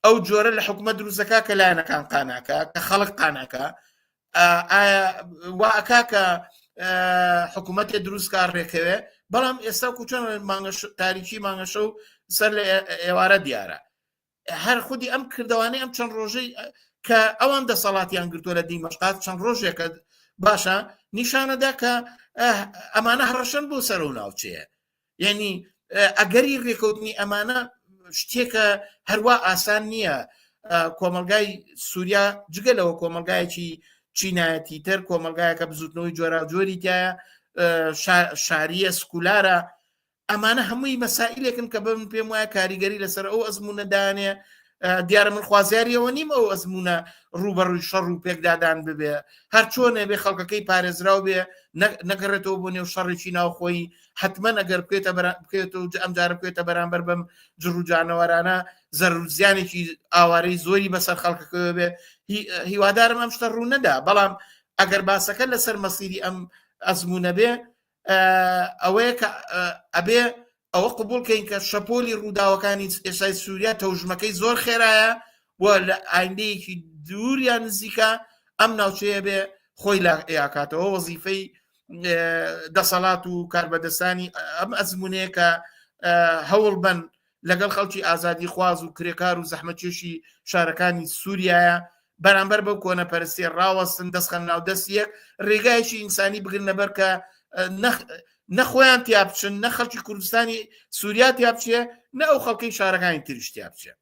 ئەو جۆرە لە حکومەت دروستەکە کە لایەنەکان قاناکە کە خەڵک قاناکە واکا کە حکوومەتێ دروستکار ڕێکەوێ بەڵام ئێستا کوچۆن تاریکی مانگەشە و سەر لە ئێوارە دیارە هەر خودی ئەم کردوانەی ئەم چەند ڕۆژەی کە ئەوان دەسەڵاتیان گرتووە لە دیمەشقات چەند ڕۆژێکە باشە نیشانەدا کە ئەمانە هەڕەشەن بۆ سەر و ناوچەیە یعنی ئەگەری ڕێکەوتنی ئەمانە شتێکە هەروە ئاسان نییە کۆمەلگای سووریا جگەلەوە کۆمەلگایەکی چینایەتی تر کۆمەلگایەکە بزوتنەوەی جۆراوجۆری تایە شاریە سکولارە ئەمانە هەمووی مەسائلێکن کە بم پێم وایە کاریگەری لەسەر ئەو ئەزمونەدانێ دیارە من خوازیاریەوە نیم ئەو ئەزمونە ڕوبەڕووی شەڕ و پێکدادان ببێ هەر چۆنێ بێ خەڵکەکەی پارێزراو بێ نەگەڕێتەوە بۆ نێو شەڕێکی ناوخۆی حتممە ئەگەر بکێتەوە ئەمجارە بکێتە بەرامبەر بەم جڕوجانەوەرانە زەرزیانێکی ئاوارەی زۆری بەسەر خەڵکەکەوە بێ هیوادارم ئەم شتە ڕوو نەدا بەڵام ئەگەر باسەکە لەسەر مەسیری ئەم ئەزمونە بێ ئەوەیە کە ئەبێ ئەوە قبولکەین کە شەپۆلی ڕووداوەکانی ئێشای سووریا تەوژمەکەی زۆر خێرایە و لە ئایندەیەکی دووریان نزیکە ئەم ناوچەیە بێ خۆی یاکاتەوە وەزیفەی دەسەڵات و کاربەدەستانی ئەم ئەزمونەیە کە هەوڵ بن لەگەڵ خەڵکی ئازادی خواز و کرێکار و زەحمەتکێشی شارەکانی سووریایە بەرامبەر بەو کۆنەپەرستی ڕاوەستن دەستخەن ناو دەستیەک ڕێگایشی ئینسانی بگرن لەبەر کە نەخۆیان تیا بچن نە خەڵکی کوردستانی سووریا تیا بچێ نە ئەو خەڵکەی شارەکانی تریش تیا بچێ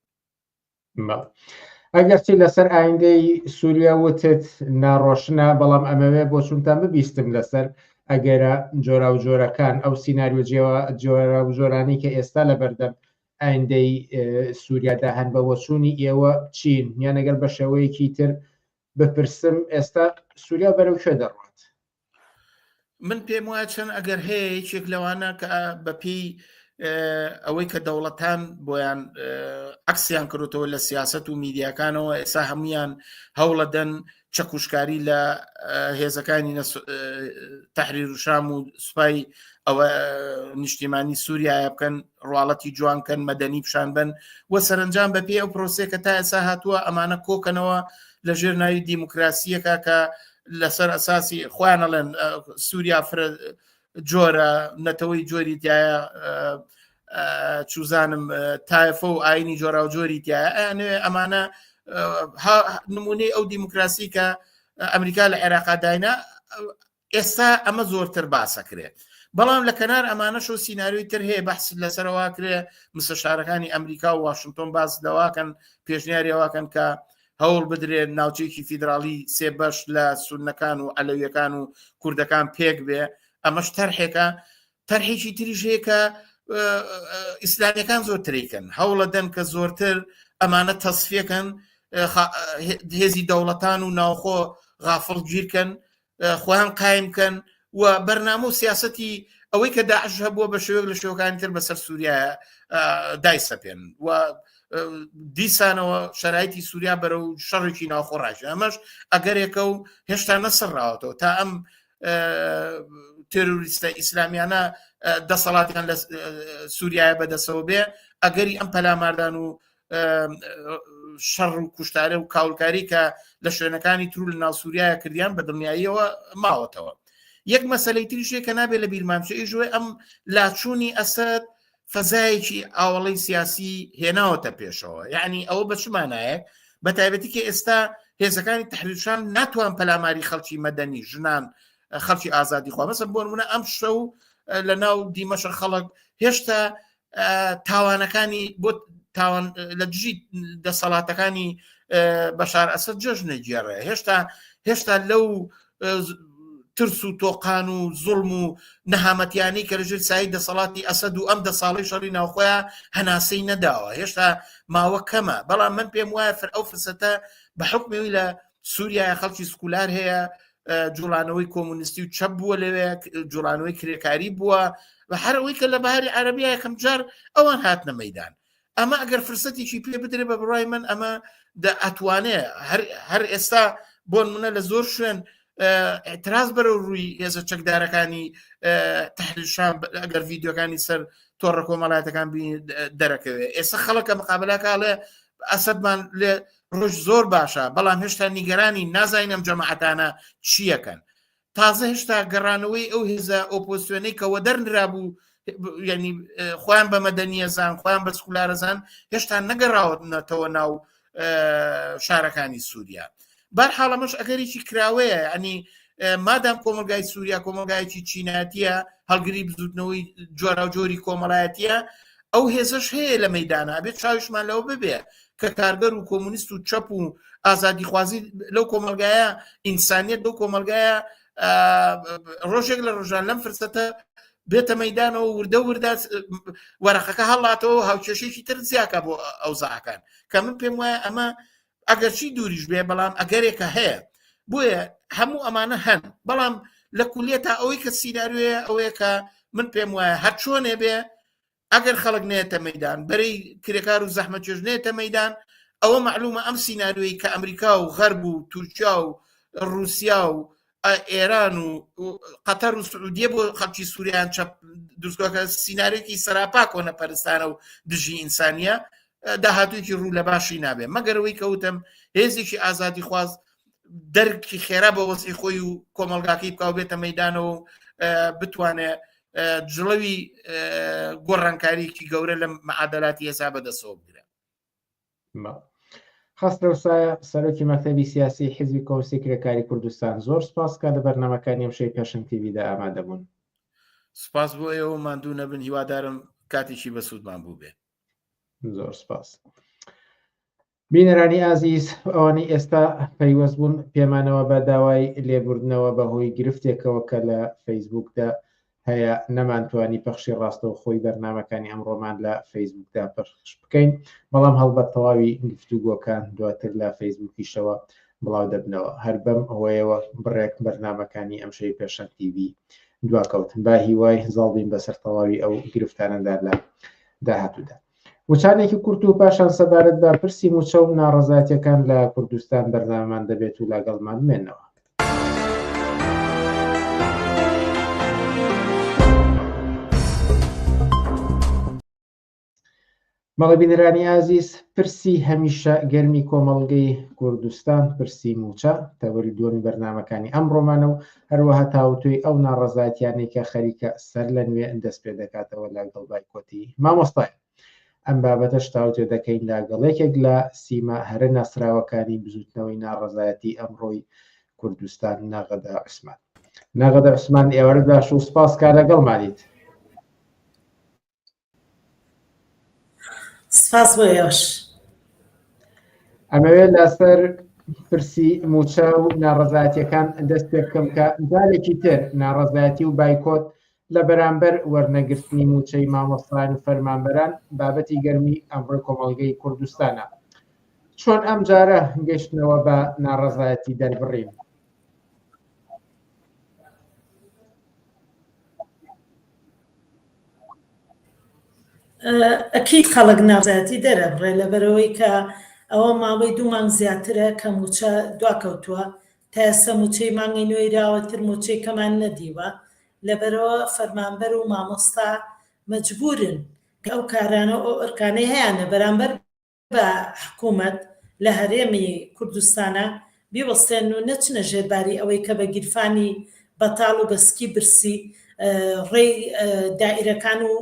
ئەگەرچی لەسەر ئایندەی سووریا وتت ناڕۆشنە بەڵام ئەمەوێ بۆ چونتان ببیستم لەسەر ئەگەرە جۆرا و جۆرەکان ئەو سیناریۆ جۆرا و جۆرانی کە ئێستا لە بەردەم ئایندەی سووریادا هەن بە وەچوونی ئێوە چین یان ئەگەر بە شێوەیەکی تر بپرسم ئێستا سووریا بەرەو کوێ دەڕات من پێم وایە چەند ئەگەر هەیە یەکێک لەوانە کە بەپێی ئەوەی کە دەوڵەتان بۆیان عکسیان کردوتەوە لە سیاست و میدیاکانەوە ئێستا هەمویان هەوڵە دەن چەکوشکاری لە هێزەکانی تەحریر و شام و سوپای ئەوە نیشتیمانی سووریایە بکەن ڕواڵەتی جوانکەن مەدەنی پیشان بن و سەرنجام بەپێی ئەو پرۆسێکە تا ئێستا هاتووە ئەمانە کۆکەنەوە لە ژێر ناوی دیموکراسیەکە کە لەسەر ئەساسی خۆیانەڵێن سووریا جۆرە نەتەوەی جۆری تایە چوزانم تایفە و ئاینی جۆرا و جۆری تایە ئەنوێ ئەمانە نمونەی ئەو دیموکراسی کە ئەمریکا لە عێراقا داینا ئێستا ئەمە زۆرتر باسەکرێت بەڵام لە کەنار ئەمانەش و سیناریۆی تر هەیە بەحث لەسەرەوە کرێ مستەشارەکانی ئەمریکا و واشنگتۆن باس دەواکەن پێشنیاریەوەکەن کە هەوڵ بدرێت ناوچەیەکی فیدراڵی سێ بەش لە سوننەکان و عەلەویەکان و کوردەکان پێک بێ ئەمەش تەرحێکە تەرحێکی تریش هەیە کە ئیسلامیەکان زۆرتریکەن هەوڵە دەن کە زۆرتر ئەمانە تەسفیەکەن هێزی دەوڵەتان و ناوخۆ غافڵ گیرکەن خۆیان قایمکەن و بەرنامە و سیاسەتی ئەوەی کە داعش هەبووە بە شێوەیەک لە شێوەکانی تر بەسەر سووریا دایسەپێن و دیسانەوە شەرایەتی سووریا بەرەو شەڕێکی ناوخۆ ڕاژە ئەمەش ئەگەرێکە و هێشتا نەسەرڕاوەتەوە تا ئەم تێروریستە ئیسلامیانە دەسەڵاتیان لە سووریایە بەدەسەوە بێ ئەگەری ئەم پەلاماردان و شەڕ و کوشتارە و کاولکاری کە لە شوێنەکانی تر لە ناو سووریایە کردیان بە دڵنیاییەوە ماوەتەوە یەک مەسەلەی تریشێک کە نابێت لە بیرمانچە ئیژوێ ئەم لاچوونی ئەسەد فەزایەکی ئاوەڵەی سیاسی هێناوەتە پێشەوە یعنی ئەوە بە چمانایە بە تایبەتی کە ئێستا هێزەکانی تەحریرشان ناتوان پەلاماری خەڵکی مەدەنی ژنان خەڵکی ئازادی خوا مەسەڵەن بۆ نمونە ئەم شەو لە ناو دیمەشق خەڵک هێشتا تاوانەکانی بۆ تاوان لە دژی دەسەڵاتەکانی بەشار ئەسەد جەژنە گێڕێ هێشتا لەو ترس و تۆقان و زوڵم و نەهامەتیانی کە لەژێر سایی دەسەڵاتی ئەسەد و ئەم دە ساڵی شەڕی ناوخۆیان هەناسەی نەداوە هێشتا ماوە کەمە بەڵام من پێم وایە ئەو فرسەتە بە حکمەوەی لە سووریا خەڵکی سکولار هەیە جوڵانەوەی کۆمونیستی و چەپ بووە لەوێ جوڵانەوەی کرێکاری بووە بە هەرەوەی کە لە بەهاری عەرەبیە یەکەم جار ئەوان هاتنە مەیدان ئەمە ئەگەر فرسەتێکی پێ بدرێ بە بڕای من ئەمە ئەتوانێ هەر ئێستا بۆ نمونە لە زۆر شوێن اعتراض بەرەو ڕووی هێزە چەکدارەکانی تەحریل شام ئەگەر ڤیدیۆکانی سەر تۆڕە کۆمەڵایەتەکان دەرەکەوێت ئێستا خەڵکە مقابلەکە ئەڵێ ئەسەدمان لێ ڕۆژ زۆر باشە بەڵام هێشتا نیگەرانی نازانم جەماعەتانە چیەکەن تازە هێشتا گەڕانەوەی ئەو هێزە ئۆپۆزیسیۆنەی کەوە دەرنرابوو ینی خۆیان بە مەدەنیەزان خۆیان بە سکولارەزان هێشتا نەگەڕاوەتەوە ناو شارەکانی سووریا بەرحاڵەمەش ئەگەریکی کراوەیە ئەنی مادام کۆمەلگای سووریا کۆمەلگایەکی چیناتیە هەڵگری بزوتنەوەی جۆرا و جۆری کۆمەڵایەتیە ئەو هێزەش هەیە لە مەیدانە بێت چاویشمان لەوە ببێ کە کارگەر و کۆمونیست و چەپ و ئازادیخوازی لەو کۆمەلگایە ئینسانیەت لەو کۆمەلگایە ڕۆژێک لە ڕۆژان لەم فرسەتە بێتە مەیدانەوە وردە وردە وەرەقەکە هەڵاتەوە هاوکێشێکی تر زیاکە بۆ ئەو زاکان کە من پێم وایە ئەمە ئەگەرچی دووریش بێ بەڵام ئەگەرێکە هەیە بۆیە هەموو ئەمانە هەن بەڵام لە کولیە تا ئەوەی کە سیناریۆیە ئەوەیە کە من پێم وایە هەر چۆنێ بێ ئەگەر خەڵک نێتە مەیدان بەرەی کرێکار و زەحمە چێژنێتە مەیدان ئەوە معلومە ئەم سیناریۆی کە ئەمریکا و غەرب و تورکیا و رووسیا و ئێران و قەتەر و سعودیە بۆ خەڵکی سووریان دروستکە سیناریۆکی سەراپا کۆنەپەرستانە و دژی ئینسانیە داهاتوویەکی ڕوو لە باشی نابێت مەگەرەوەی کەوتم هێزێکی ئازادی خواز دەرکی خێرا بە وەسی خۆی و کۆمەلگاکەی بکاو بێتە مەیدانەوە و بتوانێت جڵەوی گۆڕانکاریکی گەورە لە معادلاتی هێزا بەدەستەوە بگرێت خەسترە سایە سەرۆکی مەکتەبی سیاسی حیزبی کۆمسیی کرێکاری کوردستان زۆر سپاس کە لە بەرنامەکانی ئەمشەی پێشەنگ تیڤیدا ئامادە بوون سپاس بۆ ئێوە ماندوو نەبن هیوادارم کاتێکی بەسوودمان بوو بێ زۆر سپاس بینەرانی ئازیز ئەوانەی ئێستا پەیوەست بوون پێمانەوە بە داوای لێبوردنەوە بەهۆی گرفتێکەوە کە لە فەیسبوکدا هەیە نەمانتوانی پەخشی ڕاستەوە خۆی بەرنامەکانی ئەمڕۆمان لە فەیسبوکدا پەخش بکەین بەڵام هەڵبەت تەواوی گفتوگۆکان دواتر لە فەیسبوکیشەوە بڵاو دەبنەوە هەر بەم ئەوەیەوە بڕێک بەرنامەکانی ئەمشەی پێشەنگ تیڤی دواکەوتن با هیوای زاڵبین بەسەر تەواوی ئەو گرفتانەدا لە داهاتوودا وچانێکی کورت و پاشان سەبارەت بە پرسی موچە و ناڕەزایەتیەکان لە کوردستان بەرنامەمان دەبێت و لەگەڵمان بمێنەوە مەڵە بینەرانی ئازیز پرسی هەمیشە گەرمی کۆمەڵگەی کوردستان پرسی موچە تەوەری دووەمی بەرنامەکانی ئەمڕۆمانە و هەروەها تاوتوی ئەو ناڕەزایەتیانەی کە خەریکە سەر لە نوێ دەست پێ دەکاتەوە لەگەڵ بایکۆتی مامۆستای ئەم بابەتەش تاوتێ دەکەین لاگەڵێکێک لە سیمە هەرە ناسراوەکانی بزوتنەوەی ناڕەزایەتی ئەمڕۆی کوردستان ناغەدا عوسمان ناغەدا عوسمان ئێوارە باش و سپاس کا لەگەڵمانیت سپاس بۆ ئێوەش ئەمەوێت لەسەر پرسی موچە و ناڕەزایەتیەکان دەست پێ بکەم کە جارێکی تر ناڕەزایەتی و بایکۆت لە بەرامبەر وەرنەگرتنی موچەی مامۆستایان و فەرمانبەران بابەتی گەرمی ئەمڕۆی کۆمەڵگەی کوردستانە چۆن ئەم جارە گەشتنەوە بە ناڕەزایەتی دەربڕین ئەکید خەڵک ناڕەزایەتی دەرەبڕێ لەبەرەوەی کە ئەوە ماوەی 2 مانگ زیاترە کە موچە دواکەوتووە تا ئێستا موچەی مانگی نوێراوەتر موچەی کەمان نەدیوە لەبەرەوە فەرمانبەر و مامۆستا مەجبورن کە ئەو کارانە ئەو ئەرکانەی هەیەە بەرامبەر بە حکوومەت لە هەرێمی کوردستانە بیوەستێن و نەچنە ژێرباری ئەوەی کە بە گیرفانی بەتاڵ و بەسکی برسی ڕێی دائیرەکان و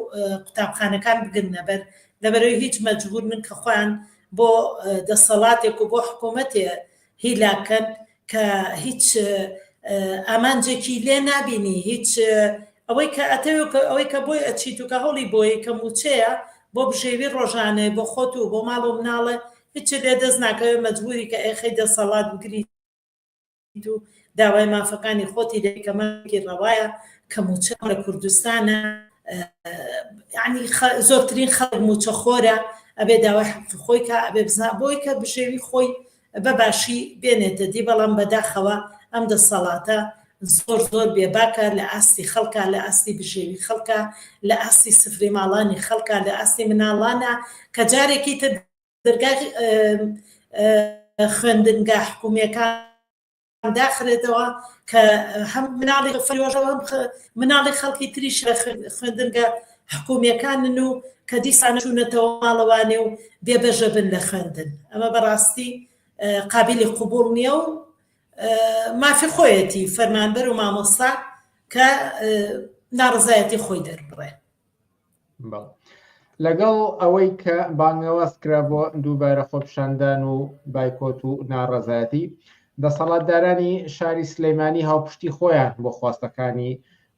قوتابخانەکان بگرنە بەر لەبەرەوەی هیچ مەجبور من کە خۆیان بۆ دەسەڵاتێک و بۆ حکوومەتێ هیلاکەن کە هیچ ئامانجێکی لێ نابینی هیچ ئەوەی کە ئەوەی کە بۆی ئەچیت و کە هەوڵی بۆی کە موچەیە بۆ بژێوی ڕۆژانێ بۆ خۆت و بۆ ماڵ و مناڵە هیچ لێ دەست ناکەوێت مەجبوری کە ئێخەی دەسەڵات بگریت و داوای مافەکانی خۆتی دەکەمەکی ڕەوایە کە موچە لە کوردستانە یعنی زۆرترین خەڵک موچە خۆرە ئەبێ داوای حەقی خۆی کە ئەبێ بزنا بۆی کە بژێوی خۆی بەباشی بێنێتە دی بەڵام بەداخەوە ئەم دەسەڵاتە زۆر بێباکە لە ئاستی خەڵکە لە ئاستی بژێوی خەڵکە لە ئاستی سفری ماڵانی خەڵکە لە ئاستی مناڵانە کە جارێکی تر دەرگای خوێندنگا حکوومیەکان داخرێتەوە کە هەم مناڵی فەریۆژەوە مناڵی خەڵکی تریش خوێندنگە حکوومیەکانن و کە دیسانە چوونەتەوە ماڵەوانێ و بێبەژە بن لە خوێندن ئەمە بەڕاستی قابلی قوبوڵ نییە و مافی خۆیەتی فەرمانبەر و مامۆستا کە ناڕزایەتی خۆی دەربڕێ. لەگەڵ ئەوەی کە بانگەوەست کرا بۆ دووبارە خۆپشاندان و بایکۆت و ناڕەزایەتی، دەسەڵاتدارانی شاری سلەیمانی هاوپشتی خۆیان بۆ خواستەکانی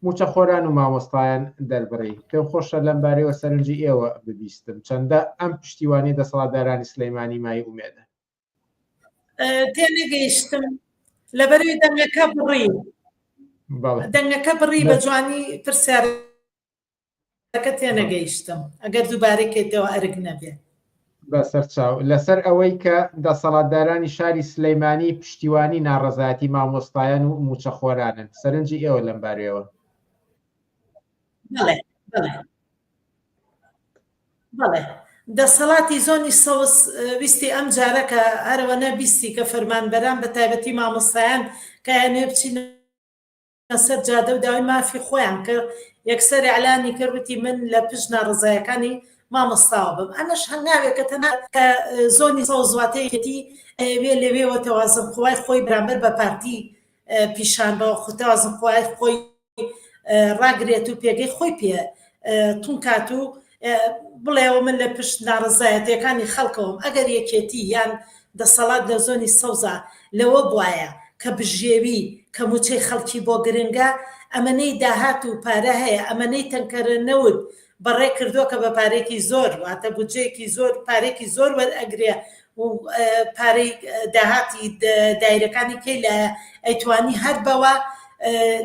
موچەخۆران و مامۆستایان دەربڕی. پێم خۆشە لەم بارەیەوە سەرنجی ئێوە ببیستم، چەندە ئەم پشتیوانی دەسەڵاتدارانی سلەیمانی مای ئومێدە؟ تێنەگەیشتم لەبەروی دەنگەکە بڕی دەنگەکە بڕی بە جوانی پرسیارەکە تێنەگەیشتم، ئەگەر دووبارەکەیتەوە ئەرگ نەبێت. بەسەرچاو لەسەر ئەوەی کە دەسەڵاتدارانی شاری سلەیمانی پشتیوانی ناڕەزایەتی مامۆستایان و موچەخۆرانن، سەرنجی ئێوە لەم بارەیەوە؟ بەڵێ دەسەڵاتی زۆنی سەوز ویستی ئەم جارەکە هەرەوەنە بیستی کە فەرمانبەران بە تایبەتی مامۆستایان کە یانێ بچینە سەر جادە و داوای مافی خۆیان کرد، یەکسەر ئەعلانی کردوتی من لە پشت ناڕزایەکانی مامۆستاوە بم. ئەمەش هەنگاوێکە تەنها کە زۆنی سەوزواتەیەتی ئەوێ لەوێەوە تەوازنخوای خۆی بەرامبەر بە پارتی پیشان بەوە تەوازنخوای خۆی ڕاگرێت و پێگەی خۆی پێ تونکات و بڵێەوە من لە پشت ناڕزایەتەکانی خەڵکەوەم. ئەگەر یەکێتی یان دەسەڵات لە زۆنی سەوزە لەوە بواە کە بژێوی کە موچەی خەڵکی بۆ گرنگە، ئەمەنەی داهات و پارە هەیە، ئەمەنەی تەنکەرە نەوت بەڕێ کردووە کە بە پارێکی زۆر واتە بودجەیەکی زۆر پارێکی زۆر وەرئەگرێ و پارەی داهاتی دایرەکانی کەی لە ئەیتوانی هەر بەوە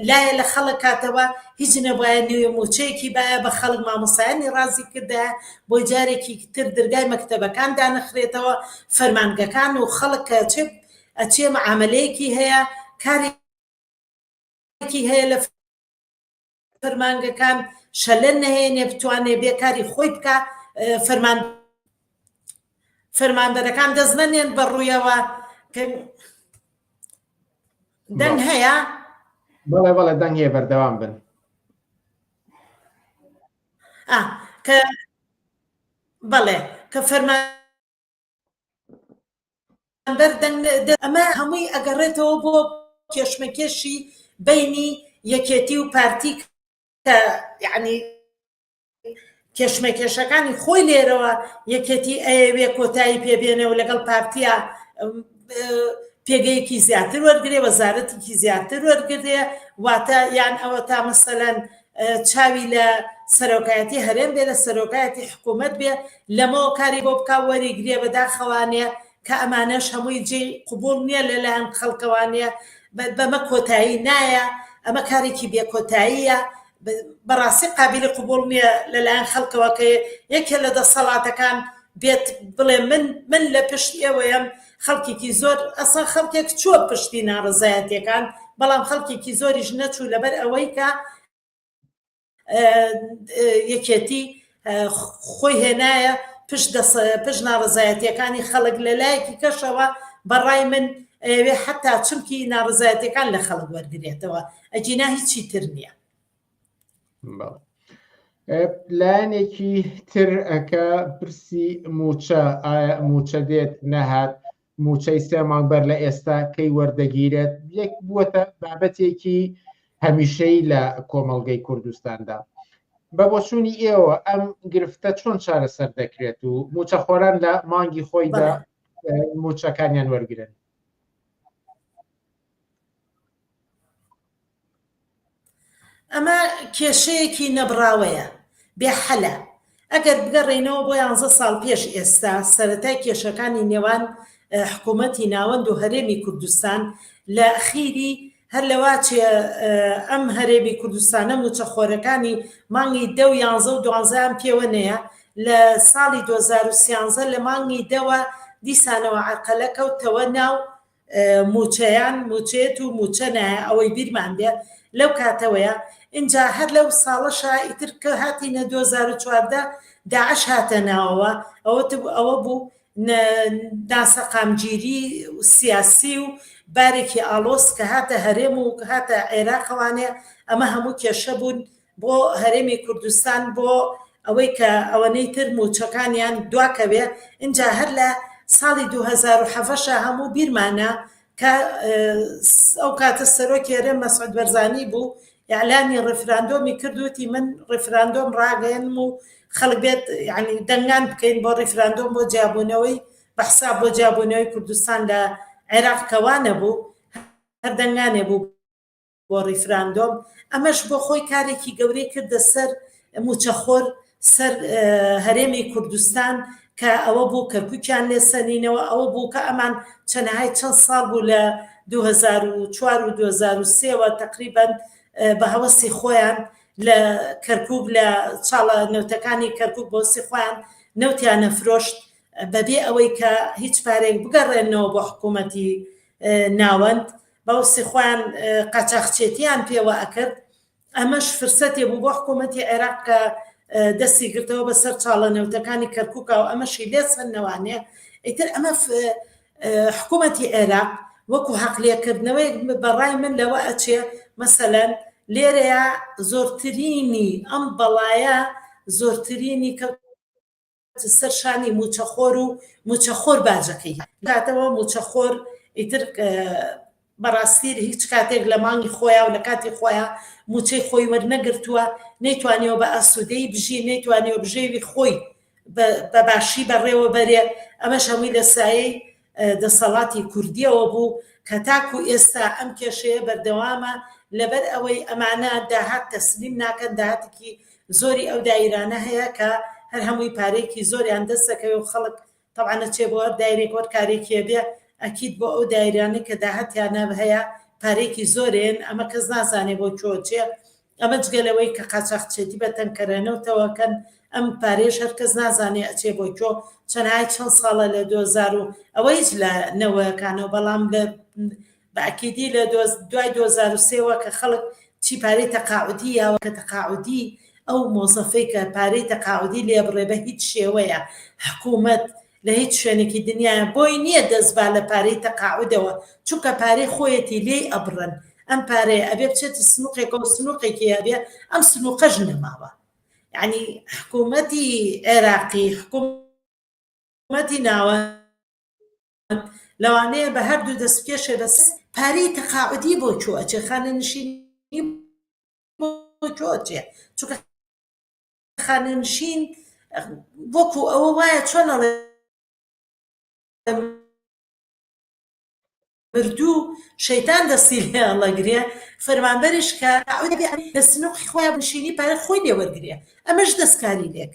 لایە لە خەڵک کاتەوە هیچ نەبایە نوێ موچەیەکی باە بە خەڵک مامۆسایانی ڕازی کردە بۆ جارێکی تر دەرگای مەکتەبەکان دانەخرێتەوە، فەرمانگەکان و خەڵک کە ئەچێ معاملەیەکی هەیە کارێکی هەیە لە فەرمانگەکان شەلە نەهێنێ بتوانێ بێکاری خۆی بکە، فەرمانبەرەکان دەست نەنێن بەڕوویەوە دەنگ هەیە. بەڵێ دەنگ هەیە، بەردەوام بن. بەڵێ کە فەرمانبەر ئەمە هەمووی ئەگەڕێتەوە بۆ کێشمەکێشی بینی یەکێتی و پارتی کە یعنی کێشمەکێشەکانی خۆی لێرەوە یەکێتی ئەوێ کۆتایی پێبێنە و لەگەڵ پارتیە پێگەیەکی زیاتر وەرگێ، وەزارەتێکی زیاتر وەرگێ، واتە یان ئەوە تا مەسەلەن چاوی لە سەرۆکایەتی هەرێم بێ، لە سەرۆکایەتی حکوومەت بێ، لەمەوە کاری بۆ بک وەریگرێ بەداخەوانەیە کە ئەمانەش هەمووی جێ قوبوڵ نییە لەلایەن خەڵکەوانەیە، بەمە کۆتایی نایە، ئەمە کارێکی بێ کۆتاییە، بەڕاستی قابلی قوبوڵ نییە لەلایەن خەڵکەوە کە یەکێ لە دەسەڵاتەکان بێت بڵێ من لە پشتی ئەوەیەم. خەڵکێکی زۆر ئەسڵ خەڵکێک چووە پشتی ناڕزایەتیەکان، بەڵام خەڵکێکی زۆریش نەچوو لەبەر ئەوەی کە یەکێتی خۆی هێنایە پشت ناڕزایەتیەکانی خەڵک لە لایەکی کەشەوە. بەڕای من ئەوێ حتا چمکی ناڕزایەتەکان لە خەڵک وەرگێتەوە، ئەجینا هیچی تر نییە. لایەنێکی تر ئەکە پرسی موچە، ئایا موچە دێت نەهات، موچەی 3 مانگ بەر لە ئێستا کەی وەردەگیرێت، یەک بووەتە بابەتێکی هەمیشەی لە کۆمەڵگەی کوردستاندا. بە بۆچوونی ئێوە ئەم گرفتە چۆن چارەسەر دەکرێت و موچەخۆران لە مانگی خۆیدا موچەکانیان وەرگرن؟ ئەمە کێشەیەکی نەبراوەیە، بێحەلە. ئەگەر بگەڕێنەوە بۆ 11 ساڵ پێش ئێستا سەرەتای کێشەکانی نێوان حکوومەتی ناوەند و هەرێمی کوردستان لە خیری هەر لەواچێ ئەم هەرێمی کوردستانە موچەخۆرەکانی مانگی 10 و 11 و 12 پێوەنەیە. لە ساڵی 2013 لە مانگی 10 دیسانەوە عەرقەلە کەوتەوە ناو موچەیان، موچێت و موچە نایە، ئەوەی بیرمان بێ لەو کاتەوەیە. اینجا هەر لەو ساڵەشە ئیتر کە هاتینە 2014 داعش هاتە ناوەوە، ئەوە بوو ناسەقامگیری سیاسی و بارێکی ئالۆس کە هاتە هەرێم و هاتە عێراقەوانێ. ئەمە هەموو کێشە بوون بۆ هەرێمی کوردستان بۆ ئەوەی کە ئەوەنەی تر موچەکانیان دواکەوێ. اینجا هەر لە ساڵی 2007 هەموو بیرمانە کە ئەو کاتە سەرۆکی هەرێم مەسعود بەرزانی بوو ئیعلانی ڕێفراندۆمی کردوتی من ڕێفراندۆم ڕاگەێنم و خەڵک بێت یعنی دەنگان بکەین بۆ ڕێفراندۆم بۆ جیابوونەوەی بەحساب بۆ جیابوونەوەی کوردستان لە عێراق کەوانە بوو هەر دەنگانێ بوو بۆ ڕێفراندۆم ئەمەش بۆ خۆی کارێکی گەورەی کردە سەر موچەخۆر سەر هەرێمی کوردستان کە ئەوە بوو کەرکووکیان لێسەنینەوە ئەوە بوو کە ئەمان چەنەهای چەند ساڵ بوو لە 2004 و 2023ەوە تقریبان بە هەوەسی خۆیان لە کەرکووک لە چاڵە نەوتەکانی کەرکووک بۆ سی خۆیان نەوتیانە فرۆشت بەبێ ئەوەی کە هیچ پارێک بگەڕێنەوە بۆ حکوومەتی ناوەند بەوسی خۆیان قاچاقچێتیان پێوە ئەکرد ئەمەش فرسەتێ بوو بۆ حکوومەتی عێراق کە دەستی گرتەوە بەسەر چاڵە نەوتەکانی کەرکووکەوە ئەمەشی لێسەنەوانێ ئیتر ئەمە حکوومەتی عێراق وەکو حەقلێکردنەوەی بەڕای من لەوە ئەچێ مەسەلەن لێرەیە زۆرترینی ئەم بەڵایە زۆرترینی کە سەر شانی موچەخۆر و موچەخۆر باجەکەی کاتەوە موچەخۆر ئیتر بەڕاستی هیچ کاتێک لە مانگی خۆیان و لە کاتی خۆیان موچەی خۆی وەرنەگرتووە نەیتوانێەوە بە ئاسوودەی بژی نەیتوانێەوە بژێوی خۆی بە باشی بەڕێوە بەرێ ئەمەش هەمووی لە سایەی دەسەڵاتی کوردیەوە بوو کە تاکو ئێستا ئەم کێشەیە بەردەوامە لەبەر ئەوەی ئەمانە داهات تەسلیم ناکەن داهاتێکی زۆری ئەو دایرانە هەیە کە هەر هەمووی پارێکی زۆریان دەستەکەوێ و خەڵک تەبعانە چێ بۆ هەر دایرێک وەر کارێکیە بێ ئەکید بۆ ئەو دایرانە کە داهاتیانە هەیە پارێکی زۆرێن ئەمە کەس نازانێ بۆ چۆچێ ئەمە جگەلەوەی کە قاچاقچێتی بەتەنکەرێنەوەتەوەکەن ئەم پارێش هەر کەس نازانێ ئەچێ بۆ چۆ چەنهای چەند ساڵە لە 2000 و ئەوەی لە نەوەکانەوە بەڵام لە بەعکیدی لە دوای 2023ەوە کە خەڵک چی پارەی تەقاعودی یاوە کە تەقاعودی ئەو مۆزەفەی کە پارەی تەقاعودی لێ بڕێ بە هیچ شێوەیە حکوومەت لە هیچ شوێنێکی دنیاە بۆی نییە دەستبا لە پارەی تەقاعودەوە چونکە پارەی خۆیەتی لێی ئەبڕن ئەم پارەیە ئەبێ بچێت سنووقێکەوە سنووقێکی هەبێ ئەم سنووقەژ نەماوە یعنی حکوومەتی عێراقی حکوومەتی ناوە لەوانەیە بە هەردوو دەستپێشێ بەس پارەی تەقاعودی بۆ چۆ ئەچێ خانەنشینی بۆ چۆ ئەچێ چونکە خانەنشین وەکو ئەوە وایە چۆنەڵێ بردوو شەیتان دەستی لێ ئەڵەگرێ فەرمانبەریش کە لە سنووقی خۆیان بنشینی پارە خۆی لێ وەرگرێ ئەمەش دەستکاری لێک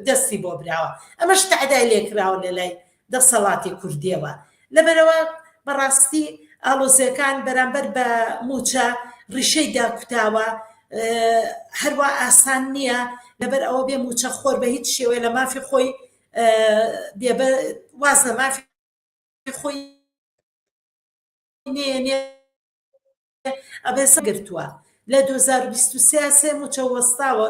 دەستی بۆ براوە ئەمەش تەعدای لێکراوە لە لای دەسەڵاتی کوردیەوە لەبەرەوە بەڕاستی ئاڵۆزیەکان بەرامبەر بە موچە ڕیشەی داکوتاوە هەروە ئاسان نییە لەبەر ئەوە بێ موچە خۆر بە هیچ شێوەیە لە مافی خۆی واز لە مافی خۆی ئەبێ سەگرتووە لە 2023 موچە وەستاوە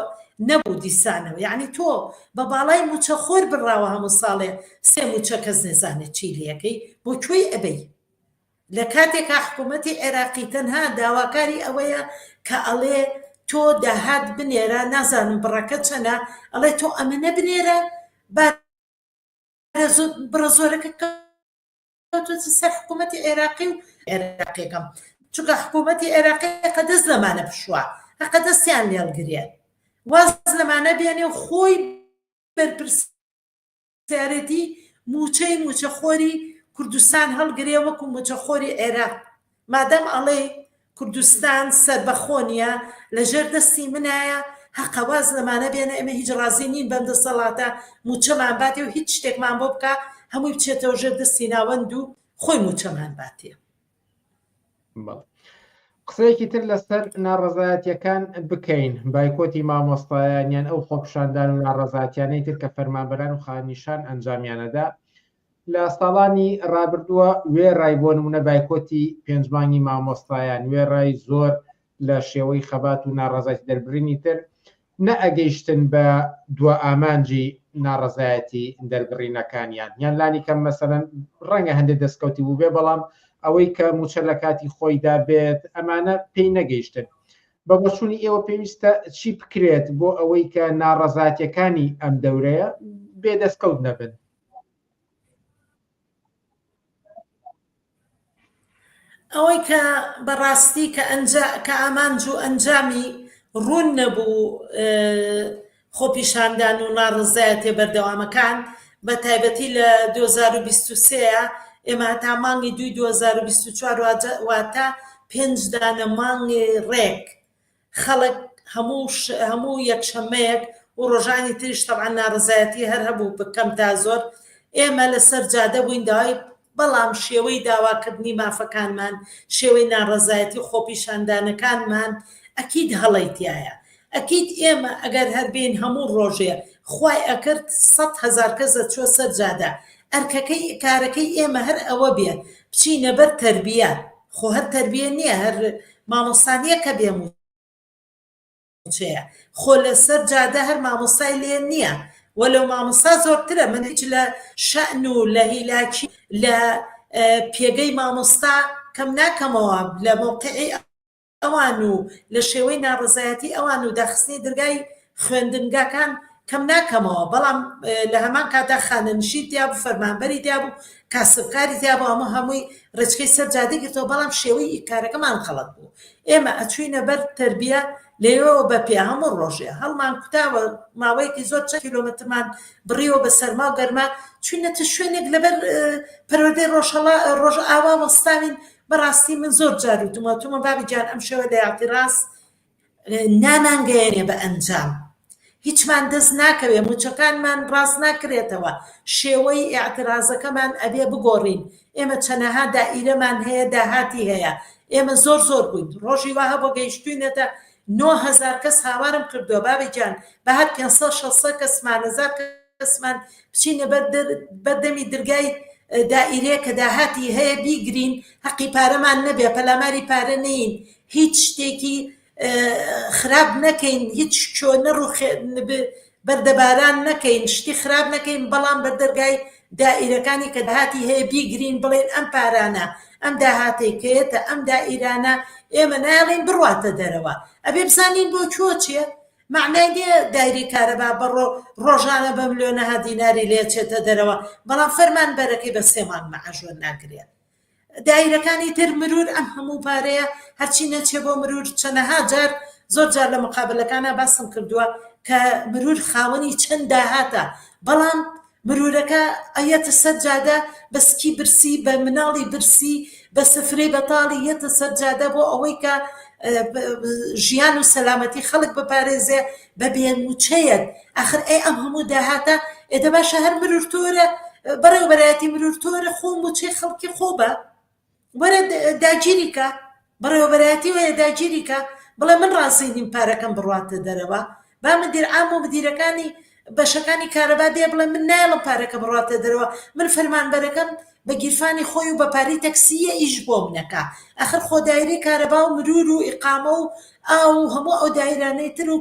نەبوو دیسانەوە یعنی تۆ بە باڵای موچە خۆر بڕاوە هەموو ساڵێ سێ موچە کەس نێزانێت چی لەکەی بۆ کوێی ئەبەی لە کاتێکا حکوومەتی عێراقی تەنها داواکاری ئەوەیە کە ئەڵێ تۆ داهات بنێرە نازانم بڕەکە چەنە ئەڵێ تۆ ئەمەنە بنێرە بڕە زۆرەکە سەر حکوومەتی عێراقی و عێراقیەکەم چونکە حکوومەتی عێراقی قە دەست لەمانە بشووە هەقە دەستیان لێڵگرێت واز لەمانە بێنێ و خۆی بەرپرسیارەتی موچەی موچەخۆری کوردستان هەڵگرێ وەکو موچەخۆری عێراق مادەم ئەڵێ کوردستان سەربەخۆنیە لەژێر دەستی منایە هەقە واز لەمانە بێنە ئێمە هیچ ڕازی نین بەم دەسەڵاتە موچەمان باتێ و هیچ شتێکمان بۆ بکە هەمووی بچێتەوە ژێر دەستی ناوەند و خۆی موچەمان باتێ قسەیەکی تر لەسەر ناڕەزایەتیەکان بکەین بایکۆتی مامۆستایانیان ئەو خۆپشاندان و ناڕەزایەتیانەی تر کە فەرمانبەران و خانیشان ئەنجامیانەدا لە ساڵانی ڕابردووە وێڕای بۆ نمونە بایکۆتی پێنجمانگی مامۆستایان وێڕای زۆر لە شێوەی خەبات و ناڕەزایەتی دەربڕینی تر نە ئەگەیشتن بە دووە ئامانجی ناڕەزایەتی دەربڕینەکانیان یان لانی کەم مەسەلەن ڕەنگە هەندێک دەستکەوتی بوو بێ بەڵام ئەوەی کە موچە لە کاتی خۆیدا بێت ئەمانە پێی نەگەیشتن بە بۆچوونی ئێوە پێویستە چی بکرێت بۆ ئەوەی کە ناڕەزایەتیەکانی ئەم دەورەیە بێدەستکەوت نەبن ئەوەی کە بەڕاستی کە ئامانج و ئەنجامی ڕوون نەبوو خۆپیشاندان و ناڕزایەتێ بەردەوامەکان بە تایبەتی لە 2023 ئێمە هەتا مانگی 2024 واتە 5 دانە مانگی ڕێک خەڵک هەموو یەکشەمەیەک و ڕۆژانی تریش تەبعا ناڕزایەتی هەر هەبوو بکەم تا زۆر ئێمە لەسەر جادە بووین داوای بەڵام شێوەی داواکردنی مافەکانمان شێوەی ناڕزایەتی خۆپیشاندانەکانمان ئەکید هەڵەیتیایە ئەکید ئێمە ئەگەر هەربێن هەموو ڕۆژێ خوای ئەکرد 100,000 کەس دەچوە سەر جادە ئەرکەکەی کارەکەی ئێمە هەر ئەوە بێ بچینە بەر تەربیە خۆ هەر تەربیە نییە هەر مامۆستانیە کە بێم خۆ لەسەر جادە هەر مامۆستای لێ نییە وەلو مامۆستا زۆرترە من هیچ لە شەئن و لە هیلاکی لە پێگەی مامۆستا کەم ناکەمەوە لە موقعی ئەوان و لە شێوەی ناڕزایەتی ئەوان و داخستنی دەرگای خوێندنگاکان کەم ناکەمەوە بەڵام لە هەمان کاتا خانەنشی دیابوو فەرمانبەری دیابوو کاسبکاری دیابوو هەمووی ڕێچکەی سەر جادەی گرتەوە بەڵام شێوەی کارەکەمان خەڵەت بوو ئێمە ئەچوینە بەر تەربیە لێەوە بە پێ هەموو ڕۆژێ هەڵمان کوتاوە ماوەیەکی زۆر 4 کیلۆمەترمان بڕیەوە بە سەرما و گەرما چوینەتە شوێنێک لەبەر پەروەردەی ڕۆژ ئاوا وەستاوین بەڕاستی من زۆر جار وتمە بابی جان ئەم شێوە لە یاعتیڕاس نامانگەیەنێ بە ئەنجام هیچمان دەست ناکەوێ موچەکانمان ڕاست ناکرێتەوە شێوەی ئاعتیرازەکەمان ئەبێ بگۆڕین ئێمە چەنەها دائیرەمان هەیە داهاتی هەیە ئێمە زۆر بووین ڕۆژی واه بۆ گەیشتوینەتە 9,000 کەس هاوارم کردووە بابی جان بە هەر 500 کەسمان 1000 کەسمان بچینە بەردەمی دەرگای دائیرەیە کە داهاتی هەیە بیگرین حەقی پارەمان نەبێ پەلاماری پارە نین هیچ شتێکی خراپ نەکەین هیچ چۆنە بەردەباران نەکەین شتی خراپ نەکەین بەڵام بە دەرگای دائیرەکانی کە داهاتی هەیە بیگرین بڵێن ئەم پارانە ئەم داهاتێکەیەتە ئەم دائیرانە ئێمە ناڵین بڕواتە دەرەوە ئەبێ بزانین بۆ چیە معنای نییە دایری کارەبا بە ڕۆژانە بە ملیۆنەها دیناری لێچێتە دەرەوە بەڵام فەرمانبەرەکەی بە 3 مانگ مەعاژۆر ناگرێت دایرەکانی تر مرور ئەم هەموو پارەیە هەرچی نەچێ بۆ مرور چەنەها جار زۆر جار لە مقابلەکانە باسم کردووە کە مرور خاوەنی چەند داهاتە بەڵام مرورەکە ئەیەتە سەر جادە بە سکی برسی بە مناڵی برسی بە سفرەی بەتاڵی یەتە سەر جادە بۆ ئەوەی کە ژیان و سەلامەتی خەڵک بپارێزێ بە بێنموچەیەک ئاخر ئەم هەموو داهاتە ئێدە باشە هەر مرور تۆرە بەڕێوەبەرایەتی مرور تۆرە خۆم موچەی خەڵکی خۆبە وەرە داگیریکە بەڕێوەبەرایەتی وەیە داگیریکە بڵێ من ڕاستینیم پارەکەم بڕواتە دەرەوە با مدیر عام و مدیرەکانی بەشەکانی کارەبا دێ بڵێ من نایڵم پارەکە بڕواتە دەرەوە من فەرمانبەرەکەم بە گیرفانی خۆی و بە پاری تەکسیە ئیش بۆ منەکە ئەخر خۆ دایرەی کارەبا و مرور و ئیقامە و ئاو هەموو ئەو دایرانەی تر و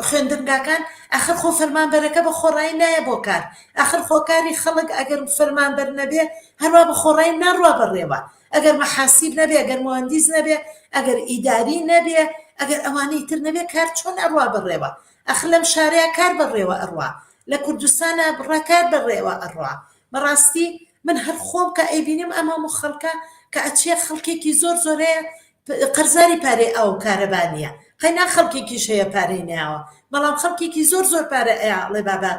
خوێندنگاکان ئەخر خۆ فەرمانبەرەکە بە خۆڕایی نایە بۆ کار ئەخر خۆکاری خەڵک ئەگەر فەرمانبەر نەبێ هەروە بە خۆڕایی ناڕوا بەڕێوە ئەگەر مەحاسیب نەبێ ئەگەر مهندس نەبێ ئەگەر ئیداری نەبێ ئەگەر ئەوانەی تر نەبێ کار چۆن ئەڕوا بەڕێوە ئەخر لەم شارەیە کار بەڕێوە ئەڕوا لە کوردستانە بڕاکار بەڕێوە ئەڕوا بەڕاستی من هەر خۆم کە ئەیبینم ئەم هەموو خەڵکە کە ئەچێ خەڵکێکی زۆرەیە قەرزاری پارەی ئەو کارەبانیە قەینا خەڵکێکیش هەیە پارەی ناوە بەڵام خەڵکێکی زۆر پارە ئەڵێ بابا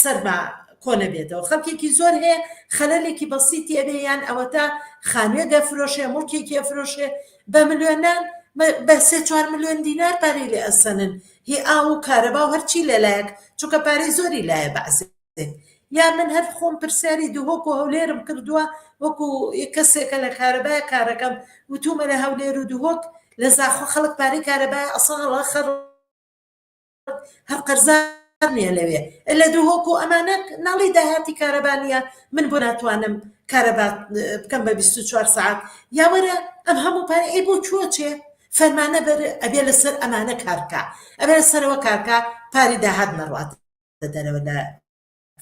سەرما کۆنە بێتەوە خەڵکێکی زۆر هەیە خەلەلێکی بەسیتی ئەبێ یان ئەوە تا خانوێ دەفرۆشێ مڵکێکی ئەفرۆشێ بە ملیۆنان بە 3-4 ملیۆن دینار پارەی لێ ئەسەنن هی ئاو و کارەبا و هەرچی لەلایەک چونکە پارەی زۆری لایە بەعزێ یا من هەر خۆم پرسیاری دووهۆک و هەولێرم کردووە وەکو کەسێکە لە کارەبایە کارەکەم وتومە لە هەولێر و دووهۆک لە زاخۆ خەڵک پارەی کارەبایە ئەسڵ هەر قەرزار نییە لەوێ لە دووهۆک و ئەمانە ناڵی داهاتی کارەبانیە من بۆ ناتوانم کارەبا بکەم بە 24 ساعت یاوەرە ئەم هەموو پارە ئەی بۆ چوە فەرمانە بەر ئەبێ لەسەر ئەمانە کارکە ئەبێ لەسەرەوە کارکە پاری داهات نەڕوات دەرەوە لە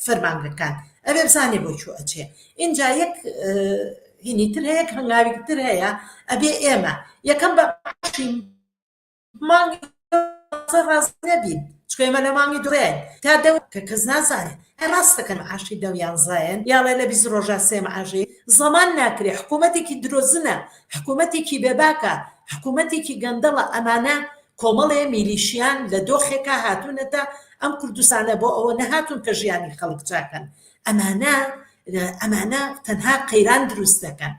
فەرمانگەکان ئەبێ بزانێ بۆ چوە ئەچێ اینجا یەک هینی تر هەیە هەنگاوی تر هەیە ئەبێ ئێمە یەکەم بە مانگی ڕاست نەبین چکە ئێمە لە مانگی دوڕێن تا دەوت کە کەس نازانێت ڕاستەکەن معاشی 10-11 یاڵێ لە 20 ڕۆژە 3 معاشی زەمان ناکرێ حکوومەتێکی درۆزنە حکوومەتێکی بێباکە حکوومەتێکی گەندەڵە ئەمانە کۆمەڵێ میلیشیان لە دۆخێکە هاتوونەتە ئەم کوردستانە بۆ ئەوە نەهاتون کە ژیانی خەڵک چاکەن ئەمانە تەنها قەیران دروست دەکەن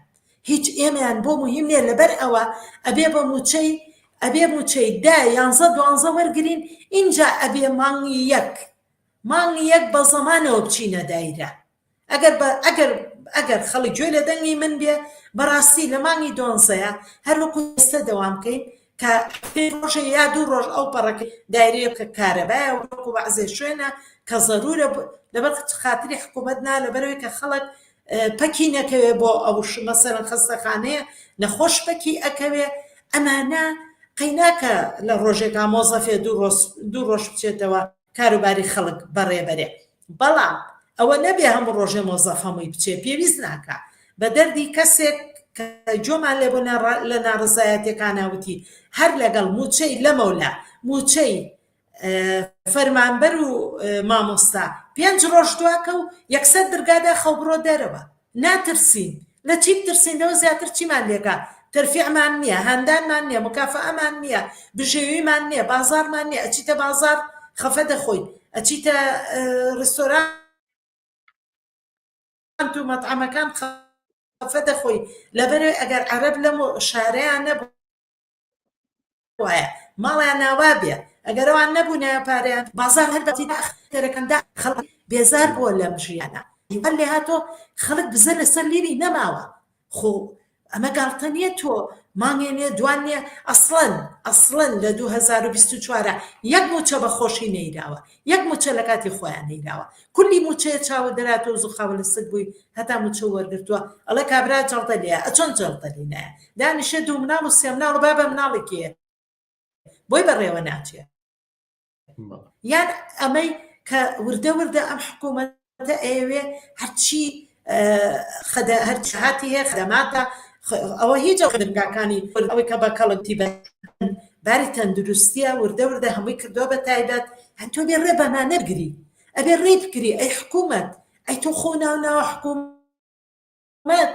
هیچ ئێمەیان بۆ مهم نییە لەبەر ئەوە ئەبێ بە موچەی 10-11 وەرگرین اینجا ئەبێ مانگی یەک بە زەمانەوە بچینە دایرە ئەگەر خەڵک گوێ لە دەنگی من بێ بەڕاستی لە مانگی 12 هەر وەکو ئێستا دەوام بکەین کە ڕۆژە یا 2 ڕۆژ ئەو پەڕەکە دایرەیە کە کارەبایە وەکو بەعزێ شوێنە کە زەرورە لەبەر خاتری حکوومەت نا لەبەرەوەی کە خەڵک پەکی نەکەوێ بۆ ئەو مەسەرەن خەستەخانەیە نەخۆش پەکی ئەکەوێ ئەمانە قەیناکە لە ڕۆژێکا مۆزەفێ 2 ڕۆژ بچێتەوە کاروباری خەڵک بەڕێبەرێ بەڵام ئەوە نەبێ هەموو ڕۆژێ مۆزەف هەمووی بچێ پێویست ناکە بە دەردی کەسێک کە جۆمان لێ بۆ لە ناڕزایەتەکاناوتی هەر لەگەڵ موچەی لەمەولا موچەی فەرمانبەر و مامۆستا 5 ڕۆژ دواکە و یەکسەر دەرگادا خەو بڕۆ دەرەوە ناترسین لە چی بترسین لەوە زیاتر چیمان لێکە تەرفیعمان نییە هەندانمان نییە مکافەئەمان نییە بژێویمان نییە بازارمان نییە ئەچیتە بازار خەفە دەخۆی ئەچیتە ڕستۆران و مەطعەمەکان خەفە دەخۆی لەبەرەوەی ئەگەر عەرەب لەم شارەیان نەبوو وایە ماڵیان ناوا بێ ئەگەر ئەوان نەبوونە پارەیان بازار هەر بەتیدەکەندا خەڵک بێزار بووە لەم ژیانە هیوان لێ هاتۆ خەڵک بزە لەسەر لیری نەماوە خۆ ئەمە گاڵتە نییە تۆ مانگێنێ دوان نییە ئەسڵەن لە 2024 یەک موچە بە خۆشی نەیراوە یەک موچە لە کاتی خۆیان نەیراوە کولی موچەیە چاوە دەراتەوە زوخاوە لە سک بووی هەتا موچە وەرگرتووە ئەڵێ کابرا جەڵتە لێە ئەچۆن جەڵتە لێنایە دانیشێ 2 مناڵ و 3 مناڵ و بابە مناڵێکیە بۆی بەڕێوە ناچێت یان ئەمەی کە وردە ئەم حکوومەتە ئێوێ هەرچی هاتی هەیە خدەماتە ئەوە هیچ خدمگاکانی ئەوەی کە بە کەڵکتی باری تەندروستیە وردە هەمووی کردووە بە تایبەت هەن تۆ بێ ڕێ بەمانەرگری ئەبێ ڕێ بکری ئەی حکوومەت ئەی تۆ خۆ ناوە حکوومەت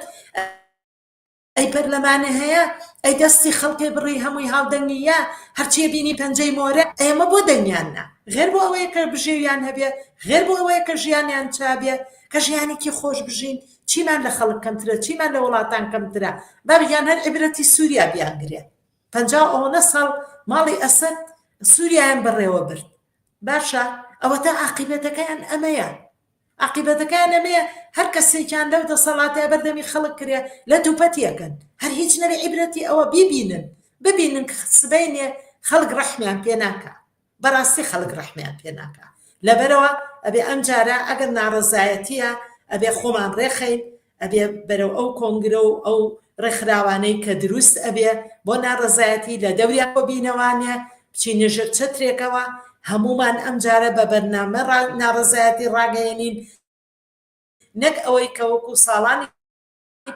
ئەی پەرلەمانە هەیە ئەی دەستی خەڵکێ بڕی هەمووی هاودەنگیە هەرچیە بینی پەنجەی مۆرە ئێمە بۆ دەنگیاننا غێر بۆ ئەوەیە کە بژێویان هەبێ غێر بۆ ئەوەیە کە ژیانیان چابێ کە ژیانێکی خۆش بژین چیمان لە خەڵک کەمترە چیمان لە وڵاتان کەمترە بابیان هەر عیبرەتی سووریا بیانگرێ 50 ساڵ ماڵی ئەسەد سووریایان بەڕێوە برد باشە ئەوە تا عاقیبەتەکەیان ئەمەیە هەر کەسێکیان لەو دەسەڵاتەیە بەردەمی خەڵک کرێ لە دووپەتیەکەن هەر هیچ نەبێ عیبرەتی ئەوە ببینن کە سبەینێ خەڵک ڕەحمیان پێ ناکە بەڕاستی خەڵک ڕەحمیان پێ ناکە لەبەرەوە ئەبێ ئەم جارە ئەگەر ناڕەزایەتیە ئەبێ خۆمان ڕێخەین ئەبێ بەرەو ئەو کۆنگرە و ئەو ڕێکخراوانەی کە دروست ئەبێ بۆ ناڕەزایەتی لە دەوریا بۆ بینەوانێ بچینە ژێر چەترێکەوە هەمومان ئەم جارە بە بەرنامە ناڕەزایەتی ڕاگەیەنین نەک ئەوەی کە وەکو ساڵانی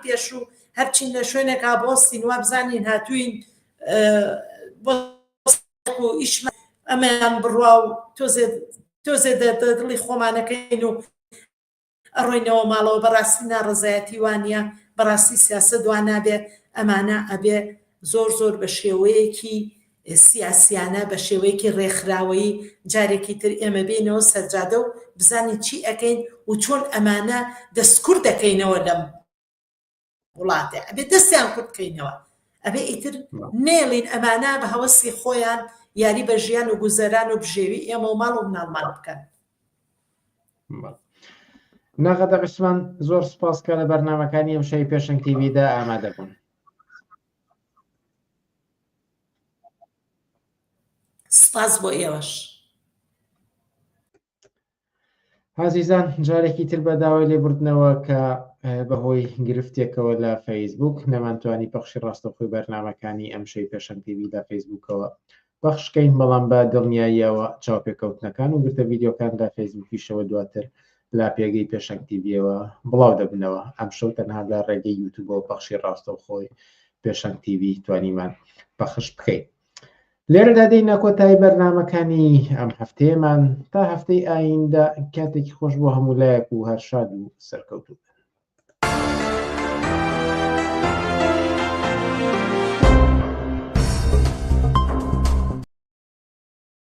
پێش و هەرچین لە شوێنێکا بۆستین وا بزانین هاتووین بۆ ئیشمان ئەمەیان بڕوا و تۆزێ دڵی خۆمانەکەین و ئەڕۆینەوە ماڵەوە بەڕاستی ناڕەزایەتی وانە بەڕاستی سیاسەت دوان نابێ ئەمانە ئەبێ زۆر بە شێوەیەکی سیاسیانە بە شێوەیەکی ڕێکخراوەیی جارێکی تر ئێمە بینەوە سەرجادە و بزانین چی ئەەکەین و چۆن ئەمانە دەستکور دەکەینەوە لەم وڵاتێ ئەبێ دەستیان کورتکەینەوە ئەبێ ئیتر نێڵین ئەمانە بە هەوەسی خۆیان یاری بە ژیان و گوزەران و بژێوی ئێمە و ماڵ و مناڵمان بکەن. ناغەدە عوسمان زۆر سوپاسکە لە بەرنامەکانی ئەم شەوی پێشەنگ تیڤیدا ئامادە بوون. سپاس بۆ ئێوەش. عزیزان جارێکی تر بە داوای لێبوردنەوە کە بەهۆی گرفتێکەوە لە فەیسبوک نەمانتوانی پەخشی ڕاستەوخۆی بەرنامەکانی ئەم شەوی پێشەنگ تیڤی لە فەیسبوکەوە پەخشکەین بەڵام بە دڵنیاییەوە چاوپێکەوتنەکان و گرتە ڤیدیۆکان لە فەیسبوکیشەوە دواتر لا پێگەی پێشەنگ تیڤیەوە بڵاو دەبنەوە. ئەم شەو تەنها لە ڕێگەی یوتیوبەوە پەخشی ڕاستەوخۆی پێشەنگ تیڤی توانیمان پەخش بکەین. لێرەدا دەینە کۆتایی بەرنامەکانی ئەم هەفتەیەمان تا هەفتەی ئایندە کاتێکی خۆش بۆ هەموو لایەک و هەر شاد و سەرکەوتوو.